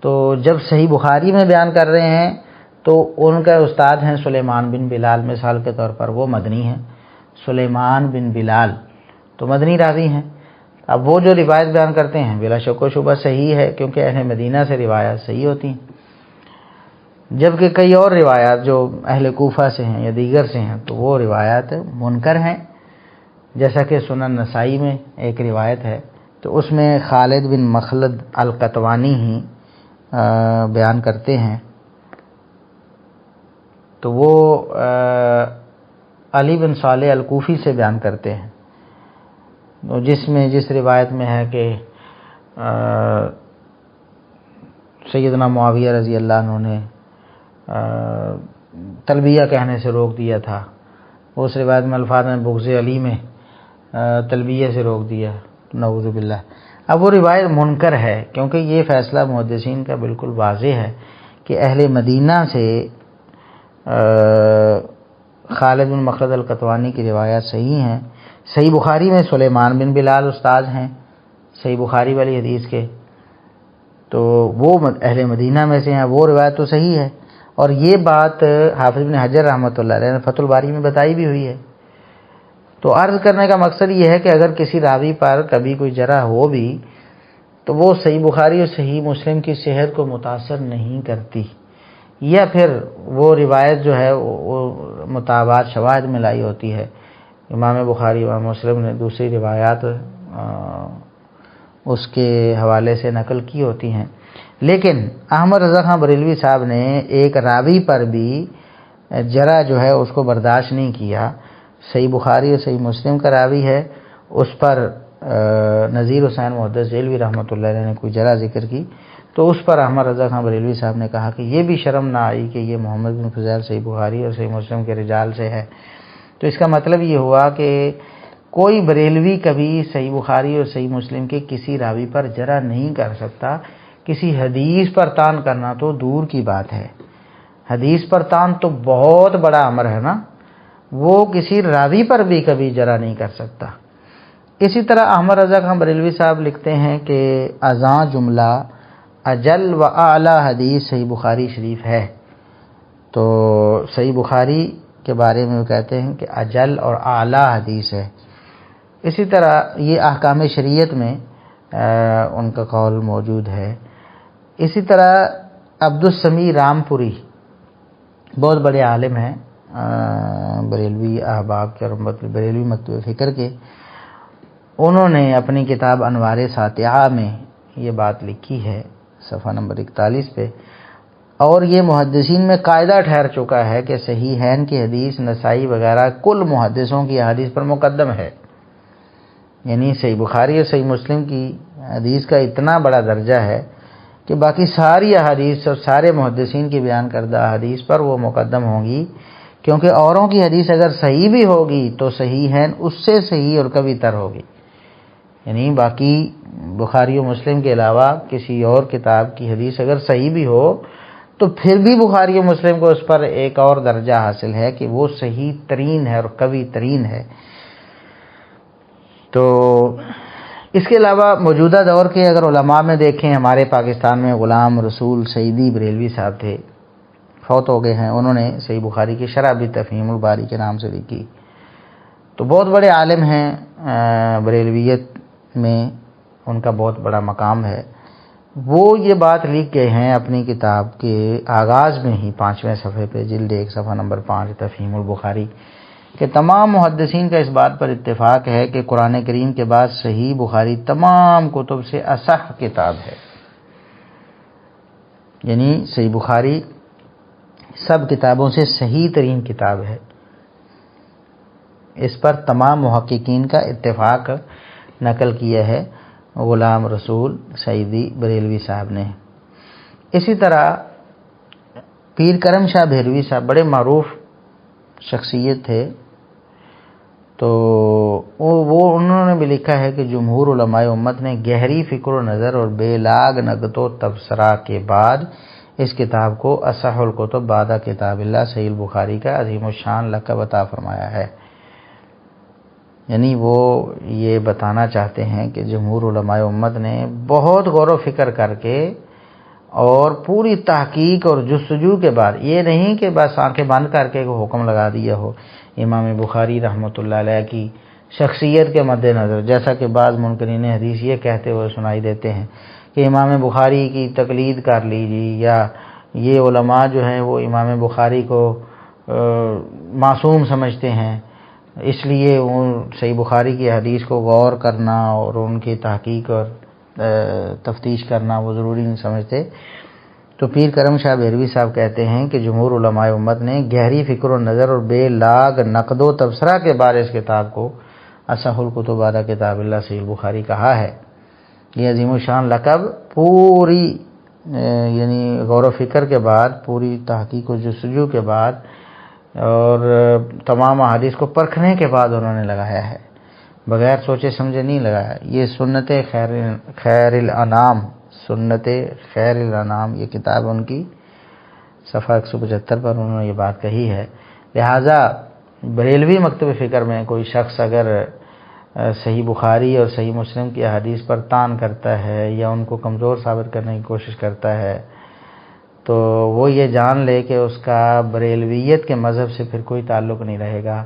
A: تو جب صحیح بخاری میں بیان کر رہے ہیں تو ان کا استاد ہیں سلیمان بن بلال، مثال کے طور پر وہ مدنی ہیں. سلیمان بن بلال تو مدنی راوی ہیں. اب وہ جو روایت بیان کرتے ہیں بلا شک و شبہ صحیح ہے، کیونکہ اہل مدینہ سے روایات صحیح ہوتی ہیں. جبکہ کئی اور روایات جو اہل کوفہ سے ہیں یا دیگر سے ہیں تو وہ روایات منکر ہیں. جیسا کہ سنن نسائی میں ایک روایت ہے تو اس میں خالد بن مخلد القطوانی ہی بیان کرتے ہیں. تو وہ علی بن صالح الکوفی سے بیان کرتے ہیں، جس روایت میں ہے کہ سیدنا معاویہ رضی اللہ عنہ نے تلبیہ کہنے سے روک دیا تھا. اس روایت میں الفاظ میں بغض علی میں تلبیہ سے روک دیا، نعوذ باللہ. اب وہ روایت منکر ہے کیونکہ یہ فیصلہ محدثین کا بالکل واضح ہے کہ اہل مدینہ سے خالد بن مخلد القطوانی کی روایات صحیح ہیں. صحیح بخاری میں سلیمان بن بلال استاد ہیں صحیح بخاری والی حدیث کے، تو وہ اہل مدینہ میں سے ہیں، وہ روایت تو صحیح ہے. اور یہ بات حافظ بن حجر رحمۃ اللہ علیہ نے فتح الباری میں بتائی بھی ہوئی ہے. تو عرض کرنے کا مقصد یہ ہے کہ اگر کسی راوی پر کبھی کوئی جرح ہو بھی تو وہ صحیح بخاری اور صحیح مسلم کی صحت کو متاثر نہیں کرتی، یا پھر وہ روایت جو ہے وہ مطابعات شواہد میں لائی ہوتی ہے. امام بخاری امام مسلم نے دوسری روایات اس کے حوالے سے نقل کی ہوتی ہیں. لیکن احمد رضا خان بریلوی صاحب نے ایک راوی پر بھی جرح جو ہے اس کو برداشت نہیں کیا. صحیح بخاری اور صحیح مسلم کا راوی ہے، اس پر نذیر حسین محدث ذیلوی رحمۃ اللہ علیہ نے کوئی جرح ذکر کی تو اس پر احمد رضا خان بریلوی صاحب نے کہا کہ یہ بھی شرم نہ آئی کہ یہ محمد بن فضیل صحیح بخاری اور صحیح مسلم کے رجال سے ہے. تو اس کا مطلب یہ ہوا کہ کوئی بریلوی کبھی صحیح بخاری اور صحیح مسلم کے کسی راوی پر جرح نہیں کر سکتا. کسی حدیث پر تان کرنا تو دور کی بات ہے، حدیث پر تان تو بہت بڑا امر ہے نا، وہ کسی راوی پر بھی کبھی جرح نہیں کر سکتا. اسی طرح احمد رضا خان بریلوی صاحب لکھتے ہیں کہ ازاں جملہ اجل و اعلی حدیث صحیح بخاری شریف ہے. تو صحیح بخاری کے بارے میں وہ کہتے ہیں کہ اجل اور اعلی حدیث ہے. اسی طرح یہ احکام شریعت میں ان کا قول موجود ہے. اسی طرح عبدالسمیع رامپوری بہت بڑے عالم ہیں بریلوی احباب کے اور بریلوی مکتوب فکر کے. انہوں نے اپنی کتاب انوار ساطعہ میں یہ بات لکھی ہے صفحہ نمبر 41 پہ، اور یہ محدثین میں قاعدہ ٹھہر چکا ہے کہ صحیحین کی حدیث نسائی وغیرہ کل محدثوں کی حدیث پر مقدم ہے. یعنی صحیح بخاری اور صحیح مسلم کی حدیث کا اتنا بڑا درجہ ہے کہ باقی ساری احادیث اور سارے محدثین کی بیان کردہ حدیث پر وہ مقدم ہوں گی، کیونکہ اوروں کی حدیث اگر صحیح بھی ہوگی تو صحیحین اس سے صحیح اور کبھی تر ہوگی. یعنی باقی بخاری و مسلم کے علاوہ کسی اور کتاب کی حدیث اگر صحیح بھی ہو تو پھر بھی بخاری و مسلم کو اس پر ایک اور درجہ حاصل ہے کہ وہ صحیح ترین ہے اور قوی ترین ہے. تو اس کے علاوہ موجودہ دور کے اگر علماء میں دیکھیں، ہمارے پاکستان میں غلام رسول سعیدی بریلوی صاحب تھے، فوت ہو گئے ہیں. انہوں نے صحیح بخاری کی شرح بھی تفہیم الباری کے نام سے لکھی. تو بہت بڑے عالم ہیں بریلویت میں، ان کا بہت بڑا مقام ہے. وہ یہ بات لکھ گئے ہیں اپنی کتاب کے آغاز میں ہی 5ویں صفحے پہ، جلد 1 صفحہ نمبر 5 تفہیم البخاری، کہ تمام محدثین کا اس بات پر اتفاق ہے کہ قرآن کریم کے بعد صحیح بخاری تمام کتب سے اصح کتاب ہے، یعنی صحیح بخاری سب کتابوں سے صحیح ترین کتاب ہے۔ اس پر تمام محققین کا اتفاق نقل کیا ہے غلام رسول سعیدی بریلوی صاحب نے۔ اسی طرح پیر کرم شاہ بھیروی صاحب بڑے معروف شخصیت تھے، تو وہ انہوں نے بھی لکھا ہے کہ جمہور علماء امت نے گہری فکر و نظر اور بے لاگ نقد و تبصرہ کے بعد اس کتاب کو اصح الکتب بعد کتاب اللہ صحیح البخاری کا عظیم الشان لقب عطا فرمایا ہے۔ یعنی وہ یہ بتانا چاہتے ہیں کہ جمہور علماء امت نے بہت غور و فکر کر کے اور پوری تحقیق اور جستجو کے بعد، یہ نہیں کہ بس آنکھیں بند کر کے حکم لگا دیا ہو امام بخاری رحمۃ اللہ علیہ کی شخصیت کے مد نظر، جیسا کہ بعض منکرین حدیث یہ کہتے ہوئے سنائی دیتے ہیں کہ امام بخاری کی تقلید کر لیجیے، یا یہ علماء جو ہیں وہ امام بخاری کو معصوم سمجھتے ہیں، اس لیے وہ صحیح بخاری کی حدیث کو غور کرنا اور ان کی تحقیق اور تفتیش کرنا وہ ضروری نہیں سمجھتے۔ تو پیر کرم شاہ بھیروی صاحب کہتے ہیں کہ جمہور علماء امت نے گہری فکر و نظر اور بے لاگ نقد و تبصرہ کے بعد اس کتاب کو اصح الکتب بعد کتاب اللہ صحیح بخاری کہا ہے۔ یہ عظیم الشان لقب پوری یعنی غور و فکر کے بعد، پوری تحقیق و جستجو کے بعد اور تمام احادیث کو پرکھنے کے بعد انہوں نے لگایا ہے، بغیر سوچے سمجھے نہیں لگایا۔ یہ سنت خیر الانام، سنت خیر الانام یہ کتاب ان کی صفحہ 175 پر انہوں نے یہ بات کہی ہے۔ لہٰذا بریلوی مکتب فکر میں کوئی شخص اگر صحیح بخاری اور صحیح مسلم کی احادیث پر طعن کرتا ہے یا ان کو کمزور ثابت کرنے کی کوشش کرتا ہے، تو وہ یہ جان لے کہ اس کا بریلویت کے مذہب سے پھر کوئی تعلق نہیں رہے گا،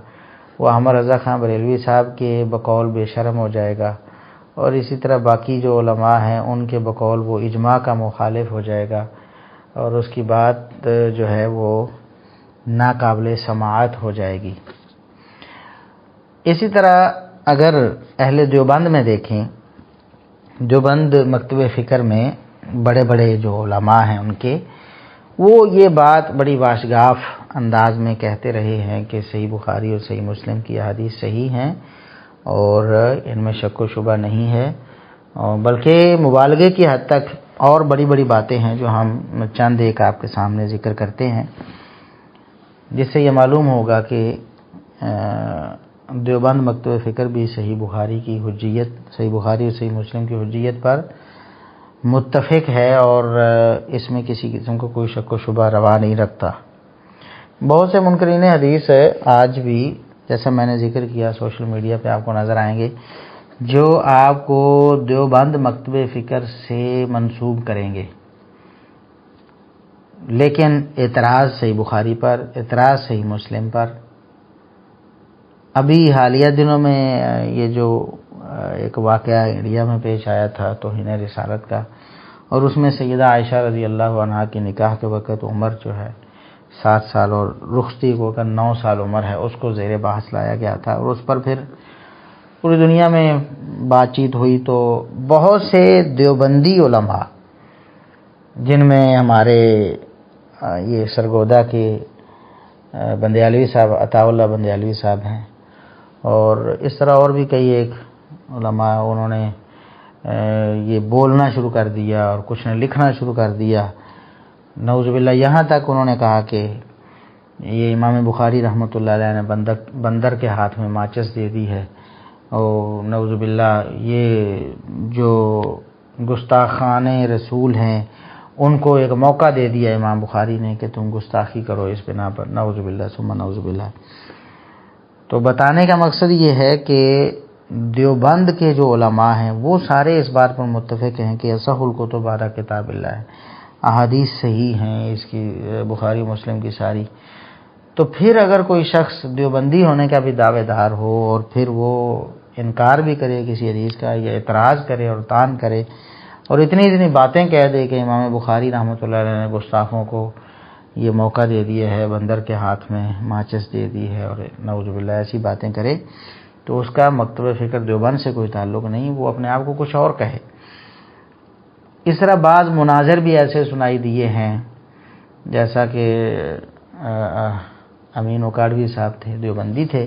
A: وہ احمد رضا خان بریلوی صاحب کے بقول بے شرم ہو جائے گا، اور اسی طرح باقی جو علماء ہیں ان کے بقول وہ اجماع کا مخالف ہو جائے گا، اور اس کی بات جو ہے وہ ناقابل سماعت ہو جائے گی۔ اسی طرح اگر اہل دیوبند میں دیکھیں، دیوبند مکتب فکر میں بڑے بڑے جو علماء ہیں ان کے، وہ یہ بات بڑی واشگاف انداز میں کہتے رہے ہیں کہ صحیح بخاری اور صحیح مسلم کی احادیث صحیح ہیں اور ان میں شک و شبہ نہیں ہے، بلکہ مبالغے کی حد تک اور بڑی بڑی باتیں ہیں جو ہم چند ایک آپ کے سامنے ذکر کرتے ہیں، جس سے یہ معلوم ہوگا کہ دیوبند مکتب فکر بھی صحیح بخاری کی حجیت، صحیح بخاری اور صحیح مسلم کی حجیت پر متفق ہے اور اس میں کسی قسم کو کوئی شک و شبہ روا نہیں رکھتا۔ بہت سے منکرین حدیث آج بھی، جیسا میں نے ذکر کیا، سوشل میڈیا پہ آپ کو نظر آئیں گے، جو آپ کو دیوبند مکتب فکر سے منسوب کریں گے، لیکن اعتراض صحیح بخاری پر، اعتراض صحیح مسلم پر۔ ابھی حالیہ دنوں میں یہ جو ایک واقعہ انڈیا میں پیش آیا تھا توہین رسالت کا، اور اس میں سیدہ عائشہ رضی اللہ عنہا کی نکاح کے وقت عمر جو ہے 7 سال اور رخصتی کو کر 9 سال عمر ہے، اس کو زیر بحث لایا گیا تھا، اور اس پر پھر پوری دنیا میں بات چیت ہوئی۔ تو بہت سے دیوبندی علماء، جن میں ہمارے یہ سرگودا کے بندیالوی صاحب، عطا اللہ بندیالوی صاحب ہیں، اور اس طرح اور بھی کئی ایک علماء، انہوں نے یہ بولنا شروع کر دیا اور کچھ نے لکھنا شروع کر دیا، نعوذ باللہ، یہاں تک انہوں نے کہا کہ یہ امام بخاری رحمۃ اللہ علیہ نے بندر کے ہاتھ میں ماچس دے دی ہے، اور نعوذ باللہ یہ جو گستاخان رسول ہیں ان کو ایک موقع دے دیا امام بخاری نے کہ تم گستاخی کرو اس بنا پر، نعوذ باللہ ثم نعوذ باللہ۔ تو بتانے کا مقصد یہ ہے کہ دیوبند کے جو علماء ہیں وہ سارے اس بات پر متفق ہیں کہ اصح الکتب بعد کتاب اللہ ہے، احادیث صحیح ہیں اس کی، بخاری مسلم کی ساری۔ تو پھر اگر کوئی شخص دیوبندی ہونے کا بھی دعوے دار ہو اور پھر وہ انکار بھی کرے کسی حدیث کا، یا اعتراض کرے اور طعن کرے اور اتنی باتیں کہہ دے کہ امام بخاری رحمۃ اللہ علیہ نے گستاخوں کو یہ موقع دے دیا ہے، بندر کے ہاتھ میں ماچس دے دی ہے اور نعوذ باللہ ایسی باتیں کرے، تو اس کا مکتب فکر دیوبند سے کوئی تعلق نہیں، وہ اپنے آپ کو کچھ اور کہے۔ اس طرح بعض مناظر بھی ایسے سنائی دیے ہیں، جیسا کہ امین اکاڑوی صاحب تھے، دیوبندی تھے،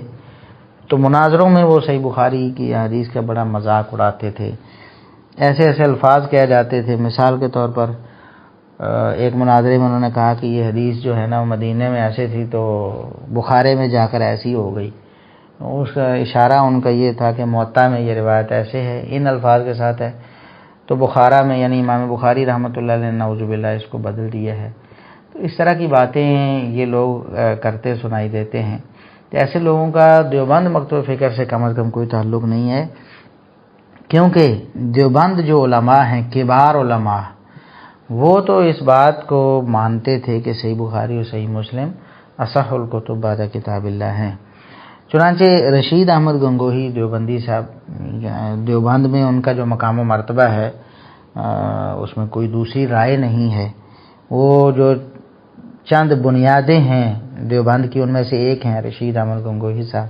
A: تو مناظروں میں وہ صحیح بخاری کی حدیث کا بڑا مذاق اڑاتے تھے، ایسے ایسے الفاظ کہے جاتے تھے۔ مثال کے طور پر ایک مناظرے میں انہوں نے کہا کہ یہ حدیث جو ہے نا مدینے میں ایسے تھی تو بخارے میں جا کر ایسی ہو گئی، اس کا اشارہ ان کا یہ تھا کہ موطا میں یہ روایت ایسے ہے، ان الفاظ کے ساتھ ہے، تو بخارا میں یعنی امام بخاری رحمۃ اللہ علیہ نے نعوذ باللہ اس کو بدل دیا ہے۔ تو اس طرح کی باتیں یہ لوگ کرتے سنائی دیتے ہیں۔ ایسے لوگوں کا دیوبند مکتب فکر سے کم از کم کوئی تعلق نہیں ہے، کیونکہ دیوبند جو علماء ہیں، کبار علماء، وہ تو اس بات کو مانتے تھے کہ صحیح بخاری اور صحیح مسلم اصح الکتب بعد کتاب اللہ ہیں۔ چنانچہ رشید احمد گنگوہی دیوبندی صاحب، دیوبند میں ان کا جو مقام و مرتبہ ہے اس میں کوئی دوسری رائے نہیں ہے۔ وہ جو چند بنیادیں ہیں دیوبند کی، ان میں سے ایک ہیں رشید احمد گنگوہی صاحب،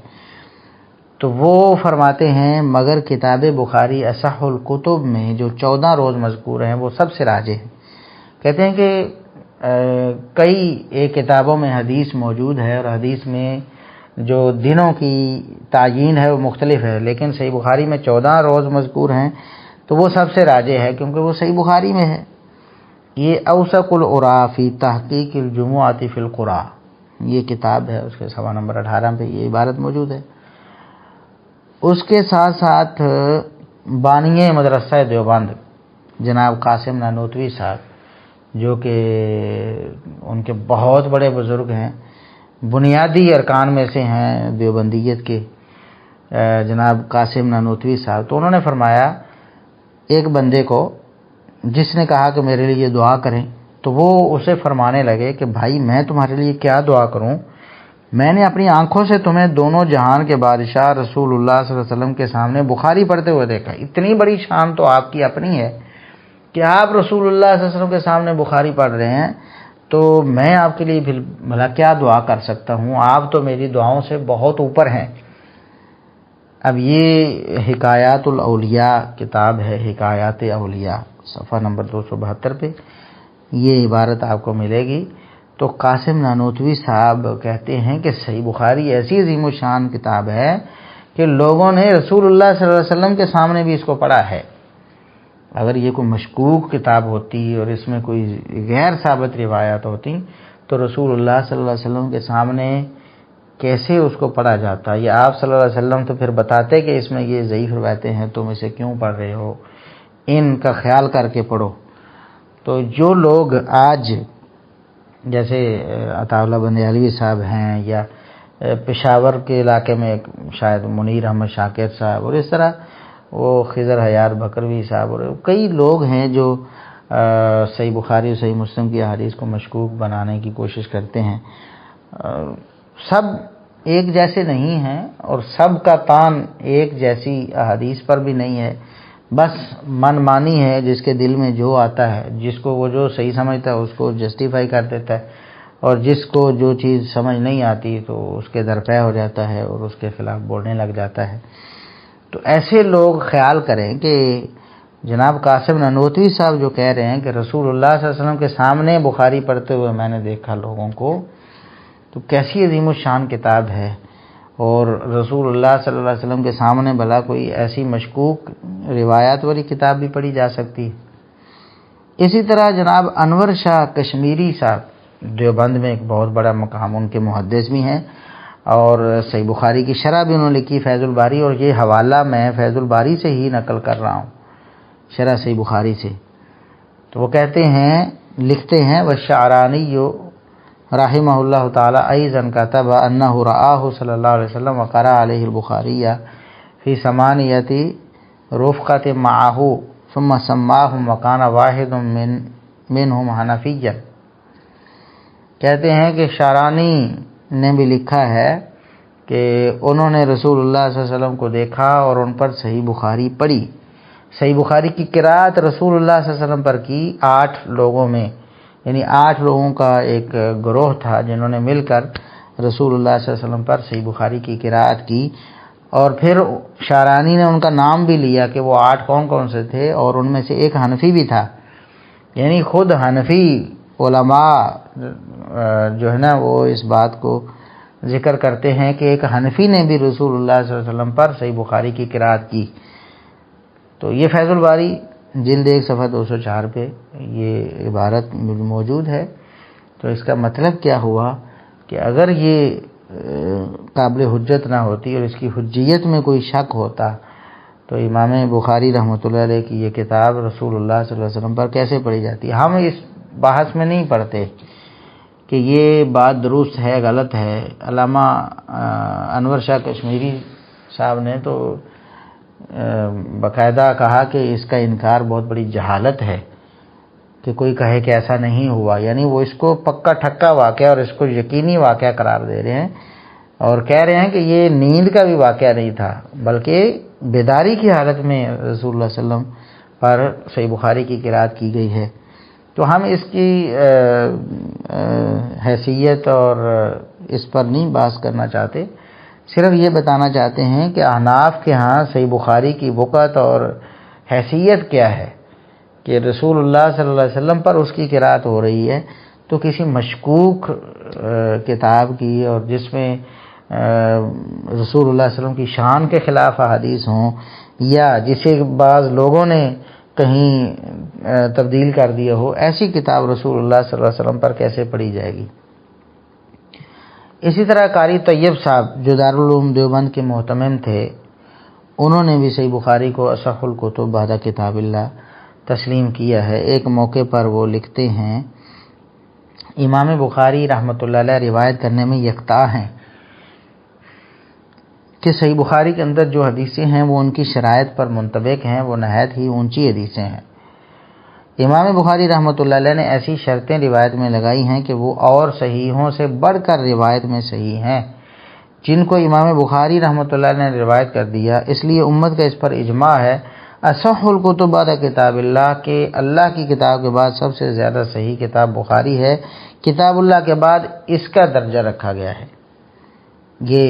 A: تو وہ فرماتے ہیں مگر کتاب بخاری اصح الکتب میں جو 14 روز مذکور ہیں وہ سب سے راجح ہیں۔ کہتے ہیں کہ کئی ایک کتابوں میں حدیث موجود ہے اور حدیث میں جو دنوں کی تعیین ہے وہ مختلف ہے، لیکن صحیح بخاری میں 14 روز مذکور ہیں تو وہ سب سے راجح ہے، کیونکہ وہ صحیح بخاری میں ہے۔ یہ اوثق العراء فی تحقیق الجمعۃ فی القرآ، یہ کتاب ہے، اس کے صفحہ نمبر 18 پہ یہ عبارت موجود ہے۔ اس کے ساتھ ساتھ بانی مدرسہ دیوبند جناب قاسم نانوتوی صاحب، جو کہ ان کے بہت بڑے بزرگ ہیں، بنیادی ارکان میں سے ہیں دیوبندیت کے، جناب قاسم نانوتوی صاحب، تو انہوں نے فرمایا ایک بندے کو جس نے کہا کہ میرے لیے دعا کریں، تو وہ اسے فرمانے لگے کہ بھائی میں تمہارے لیے کیا دعا کروں، میں نے اپنی آنکھوں سے تمہیں دونوں جہان کے بادشاہ رسول اللہ صلی اللہ علیہ وسلم کے سامنے بخاری پڑھتے ہوئے دیکھا۔ اتنی بڑی شان تو آپ کی اپنی ہے کہ آپ رسول اللہ صلی اللہ علیہ وسلم کے سامنے بخاری پڑھ رہے ہیں، تو میں آپ کے لیے بھلا کیا دعا کر سکتا ہوں، آپ تو میری دعاؤں سے بہت اوپر ہیں۔ اب یہ حکایات الاولیاء کتاب ہے، حکایات اولیاء، صفحہ نمبر 272 پہ یہ عبارت آپ کو ملے گی۔ تو قاسم نانوتوی صاحب کہتے ہیں کہ صحیح بخاری ایسی عظیم الشان کتاب ہے کہ لوگوں نے رسول اللہ صلی اللہ علیہ وسلم کے سامنے بھی اس کو پڑھا ہے۔ اگر یہ کوئی مشکوک کتاب ہوتی اور اس میں کوئی غیر ثابت روایات ہوتی تو رسول اللہ صلی اللہ علیہ وسلم کے سامنے کیسے اس کو پڑھا جاتا، یا آپ صلی اللہ علیہ وسلم تو پھر بتاتے کہ اس میں یہ ضعیف روایتیں ہیں، تم اسے کیوں پڑھ رہے ہو، ان کا خیال کر کے پڑھو۔ تو جو لوگ آج جیسے عطا اللہ بندیالوی صاحب ہیں، یا پشاور کے علاقے میں شاید منیر احمد شاکر صاحب، اور اس طرح وہ خضر حیات بکروی صاحب، اور کئی لوگ ہیں جو صحیح بخاری اور صحیح مسلم کی احادیث کو مشکوک بنانے کی کوشش کرتے ہیں، سب ایک جیسے نہیں ہیں اور سب کا تان ایک جیسی احادیث پر بھی نہیں ہے، بس من مانی ہے، جس کے دل میں جو آتا ہے، جس کو وہ جو صحیح سمجھتا ہے اس کو جسٹیفائی کر دیتا ہے، اور جس کو جو چیز سمجھ نہیں آتی تو اس کے درپے ہو جاتا ہے اور اس کے خلاف بولنے لگ جاتا ہے۔ تو ایسے لوگ خیال کریں کہ جناب قاسم نانوتوی صاحب جو کہہ رہے ہیں کہ رسول اللہ صلی اللہ علیہ وسلم کے سامنے بخاری پڑھتے ہوئے میں نے دیکھا لوگوں کو، تو کیسی عظیم الشان کتاب ہے، اور رسول اللہ صلی اللہ علیہ وسلم کے سامنے بھلا کوئی ایسی مشکوک روایات والی کتاب بھی پڑھی جا سکتی ہے۔ اسی طرح جناب انور شاہ کشمیری صاحب دیوبند میں ایک بہت بڑا مقام، ان کے محدث بھی ہیں، اور صحیح بخاری کی شرح بھی انہوں نے لکھی فیض الباری، اور یہ حوالہ میں فیض الباری سے ہی نقل کر رہا ہوں، شرح صحیح بخاری سے۔ تو وہ کہتے ہیں، لکھتے ہیں والشعرانی رحمہ اللہ تعالی ایضا کتب انہ رآہ صلی اللہ علیہ وسلم وقرأ علیہ البخاری فی ثمانیۃ رفقۃ معہ ثم سماہم وکان واحد منہم حنفیا۔ کہتے ہیں کہ شعرانی نے بھی لکھا ہے کہ انہوں نے رسول اللہ صلی اللہ علیہ وسلم کو دیکھا اور ان پر صحیح بخاری پڑھی۔ صحیح بخاری کی قرأت رسول اللہ صلی اللہ علیہ وسلم پر کی 8 لوگوں میں، یعنی 8 لوگوں کا ایک گروہ تھا جنہوں نے مل کر رسول اللہ صلی اللہ علیہ وسلم پر صحیح بخاری کی قرأت کی، اور پھر شارانی نے ان کا نام بھی لیا کہ وہ 8 کون کون سے تھے، اور ان میں سے ایک حنفی بھی تھا۔ یعنی خود حنفی علماء جو ہے نا وہ اس بات کو ذکر کرتے ہیں کہ ایک حنفی نے بھی رسول اللہ صلی اللہ علیہ وسلم پر صحیح بخاری کی قرأت کی۔ تو یہ فیض الباری جلد 1 صفحہ 204 پہ یہ عبارت موجود ہے۔ تو اس کا مطلب کیا ہوا کہ اگر یہ قابل حجت نہ ہوتی اور اس کی حجیت میں کوئی شک ہوتا تو امام بخاری رحمۃ اللہ علیہ کی یہ کتاب رسول اللہ صلی اللہ علیہ وسلم پر کیسے پڑھی جاتی؟ ہم اس بحث میں نہیں پڑھتے کہ یہ بات درست ہے غلط ہے۔ علامہ انور شاہ کشمیری صاحب نے تو باقاعدہ کہا کہ اس کا انکار بہت بڑی جہالت ہے کہ کوئی کہے کہ ایسا نہیں ہوا، یعنی وہ اس کو پکا ٹھکا واقعہ اور اس کو یقینی واقعہ قرار دے رہے ہیں، اور کہہ رہے ہیں کہ یہ نیند کا بھی واقعہ نہیں تھا بلکہ بیداری کی حالت میں رسول اللہ صلی اللہ علیہ وسلم پر صحیح بخاری کی قرأت کی گئی ہے۔ تو ہم اس کی حیثیت اور اس پر نہیں بحث کرنا چاہتے، صرف یہ بتانا چاہتے ہیں کہ احناف کے ہاں صحیح بخاری کی وقت اور حیثیت کیا ہے کہ رسول اللہ صلی اللہ علیہ وسلم پر اس کی قرأت ہو رہی ہے، تو کسی مشکوک کتاب کی اور جس میں رسول اللہ صلی اللہ علیہ وسلم کی شان کے خلاف احادیث ہوں، یا جسے بعض لوگوں نے کہیں تبدیل کر دیا ہو، ایسی کتاب رسول اللہ صلی اللہ علیہ وسلم پر کیسے پڑھی جائے گی؟ اسی طرح قاری طیب صاحب جو دارالعلوم دیوبند کے محتمم تھے، انہوں نے بھی صحیح بخاری کو اصح الکتب بعد کتاب اللہ تسلیم کیا ہے۔ ایک موقع پر وہ لکھتے ہیں امام بخاری رحمۃ اللہ علیہ روایت کرنے میں یکتا ہیں کہ صحیح بخاری کے اندر جو حدیثیں ہیں وہ ان کی شرائط پر منطبق ہیں، وہ نہایت ہی اونچی حدیثیں ہیں۔ امام بخاری رحمۃ اللہ علیہ نے ایسی شرطیں روایت میں لگائی ہیں کہ وہ اور صحیحوں سے بڑھ کر روایت میں صحیح ہیں، جن کو امام بخاری رحمۃ اللہ علیہ نے روایت کر دیا، اس لیے امت کا اس پر اجماع ہے اصح الکتب بعد کتاب اللہ کہ اللہ کی کتاب کے بعد سب سے زیادہ صحیح کتاب بخاری ہے، کتاب اللہ کے بعد اس کا درجہ رکھا گیا ہے۔ یہ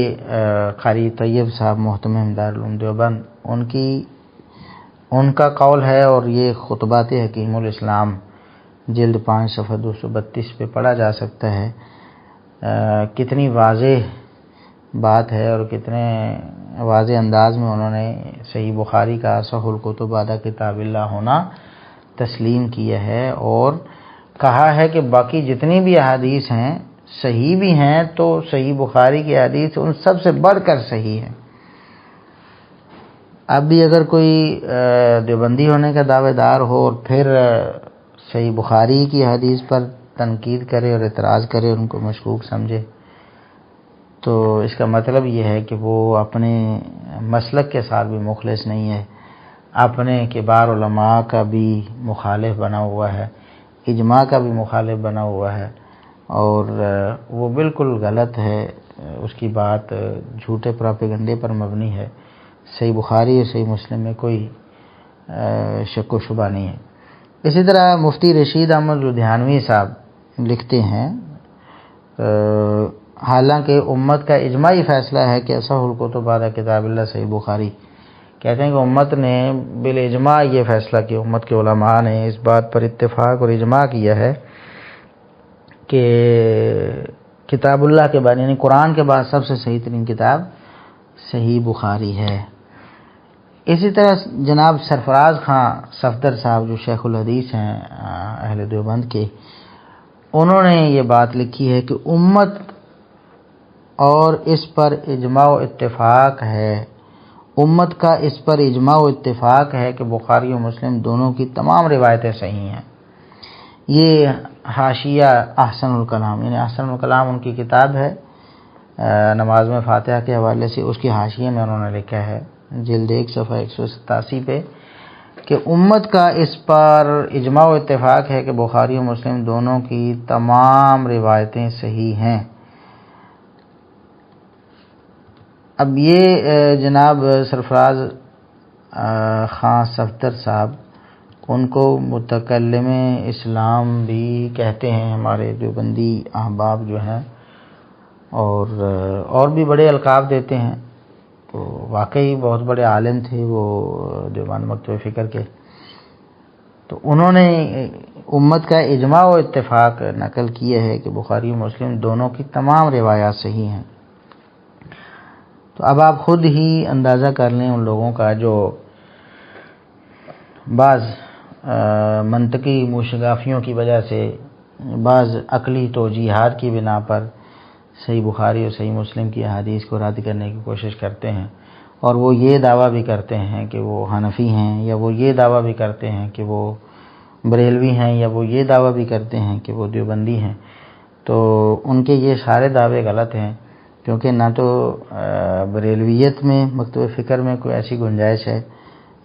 A: قاری طیب صاحب محتمم دارالعلوم دیوبند ان کا قول ہے، اور یہ خطبات حکیم الاسلام جلد 5 صفحہ 232 پہ پڑھا جا سکتا ہے۔ کتنی واضح بات ہے اور کتنے واضح انداز میں انہوں نے صحیح بخاری کا اصح الکتب بعد کتاب اللہ ہونا تسلیم کیا ہے، اور کہا ہے کہ باقی جتنی بھی احادیث ہیں صحیح بھی ہیں تو صحیح بخاری کی حدیث ان سب سے بڑھ کر صحیح ہے۔ اب بھی اگر کوئی دیوبندی ہونے کا دعوے دار ہو اور پھر صحیح بخاری کی حدیث پر تنقید کرے اور اعتراض کرے، ان کو مشکوک سمجھے، تو اس کا مطلب یہ ہے کہ وہ اپنے مسلک کے ساتھ بھی مخلص نہیں ہے، اپنے کبار علماء کا بھی مخالف بنا ہوا ہے، اجماع کا بھی مخالف بنا ہوا ہے، اور وہ بالکل غلط ہے، اس کی بات جھوٹے پراپیگنڈے پر مبنی ہے۔ صحیح بخاری اور صحیح مسلم میں کوئی شک و شبہ نہیں ہے۔ اسی طرح مفتی رشید احمد لدھیانوی صاحب لکھتے ہیں حالانکہ امت کا اجماعی فیصلہ ہے کہ اصح الکتب بعد کتاب اللہ صحیح بخاری، کہتے ہیں کہ امت نے بالاجماع یہ فیصلہ کیا، امت کے علماء نے اس بات پر اتفاق اور اجماع کیا ہے کہ کتاب اللہ کے بعد یعنی قرآن کے بعد سب سے صحیح ترین کتاب صحیح بخاری ہے۔ اسی طرح جناب سرفراز خان صفدر صاحب جو شیخ الحدیث ہیں اہل دیوبند کے، انہوں نے یہ بات لکھی ہے کہ امت اور اس پر اجماع و اتفاق ہے، امت کا اس پر اجماع و اتفاق ہے کہ بخاری و مسلم دونوں کی تمام روایتیں صحیح ہیں۔ یہ حاشیہ احسن الکلام یعنی احسن الکلام ان کی کتاب ہے نماز میں فاتحہ کے حوالے سے، اس کی حاشیے میں انہوں نے لکھا ہے جلد 1 صفحہ 187 پہ کہ امت کا اس پر اجماع و اتفاق ہے کہ بخاری و مسلم دونوں کی تمام روایتیں صحیح ہیں۔ اب یہ جناب سرفراز خان صفدر صاحب ان کو متکلم اسلام بھی کہتے ہیں ہمارے دیوبندی احباب جو ہیں، اور بھی بڑے القاب دیتے ہیں۔ تو واقعی بہت بڑے عالم تھے وہ دیوبند مکتبہ فکر کے۔ تو انہوں نے امت کا اجماع و اتفاق نقل کیا ہے کہ بخاری و مسلم دونوں کی تمام روایات صحیح ہیں۔ تو اب آپ خود ہی اندازہ کر لیں ان لوگوں کا جو بعض منطقی موشگافیوں کی وجہ سے، بعض عقلی توجیحات کی بنا پر صحیح بخاری اور صحیح مسلم کی احادیث کو رد کرنے کی کوشش کرتے ہیں، اور وہ یہ دعویٰ بھی کرتے ہیں کہ وہ حنفی ہیں، یا وہ یہ دعویٰ بھی کرتے ہیں کہ وہ بریلوی ہیں، یا وہ یہ دعویٰ بھی کرتے ہیں کہ وہ دیوبندی ہیں۔ تو ان کے یہ سارے دعوے غلط ہیں، کیونکہ نہ تو بریلویت میں مکتبہ فکر میں کوئی ایسی گنجائش ہے،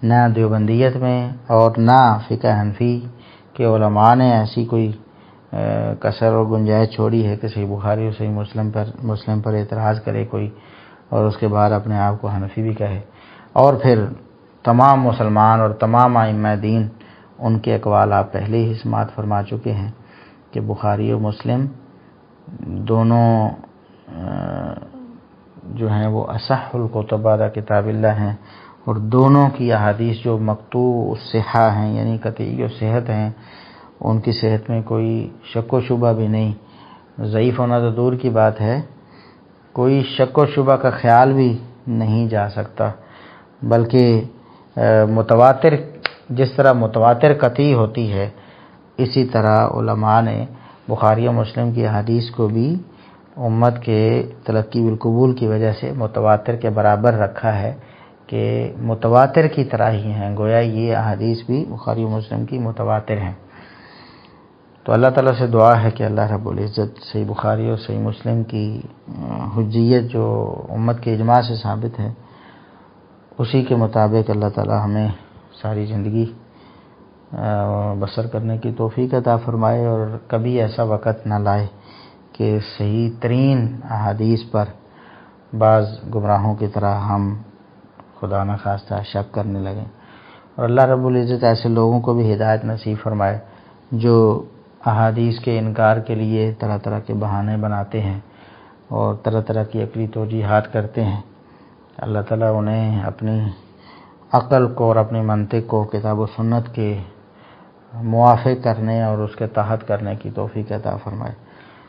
A: نہ دیوبندیت میں، اور نہ فقہ حنفی کے علماء نے ایسی کوئی کسر اور گنجائش چھوڑی ہے کہ صحیح بخاری اور صحیح مسلم پر اعتراض کرے کوئی، اور اس کے بعد اپنے آپ کو حنفی بھی کہے۔ اور پھر تمام مسلمان اور تمام ائمہ دین ان کے اقوال آپ پہلے ہی سماعت فرما چکے ہیں کہ بخاری و مسلم دونوں جو ہیں وہ اصح الکتب بعد کتاب اللہ ہیں، اور دونوں کی احادیث جو مقطوع الصحہ ہیں یعنی قطعی و صحت ہیں، ان کی صحت میں کوئی شک و شبہ بھی نہیں۔ ضعیف ہونا تو دور کی بات ہے، کوئی شک و شبہ کا خیال بھی نہیں جا سکتا، بلکہ متواتر، جس طرح متواتر قطعی ہوتی ہے، اسی طرح علماء نے بخاری و مسلم کی احادیث کو بھی امت کے تلقی بالقبول کی وجہ سے متواتر کے برابر رکھا ہے کہ متواتر کی طرح ہی ہیں، گویا یہ احادیث بھی بخاری و مسلم کی متواتر ہیں۔ تو اللہ تعالیٰ سے دعا ہے کہ اللہ رب العزت صحیح بخاری اور صحیح مسلم کی حجیت جو امت کے اجماع سے ثابت ہے، اسی کے مطابق اللہ تعالیٰ ہمیں ساری زندگی بسر کرنے کی توفیق عطا فرمائے، اور کبھی ایسا وقت نہ لائے کہ صحیح ترین احادیث پر بعض گمراہوں کی طرح ہم خدا نخواستہ شک کرنے لگیں، اور اللہ رب العزت ایسے لوگوں کو بھی ہدایت نصیب فرمائے جو احادیث کے انکار کے لیے طرح طرح کے بہانے بناتے ہیں اور طرح طرح کی عقلی توجیحات کرتے ہیں۔ اللہ تعالیٰ انہیں اپنی عقل کو اور اپنی منطق کو کتاب و سنت کے موافق کرنے اور اس کے تحت کرنے کی توفیق عطا فرمائے۔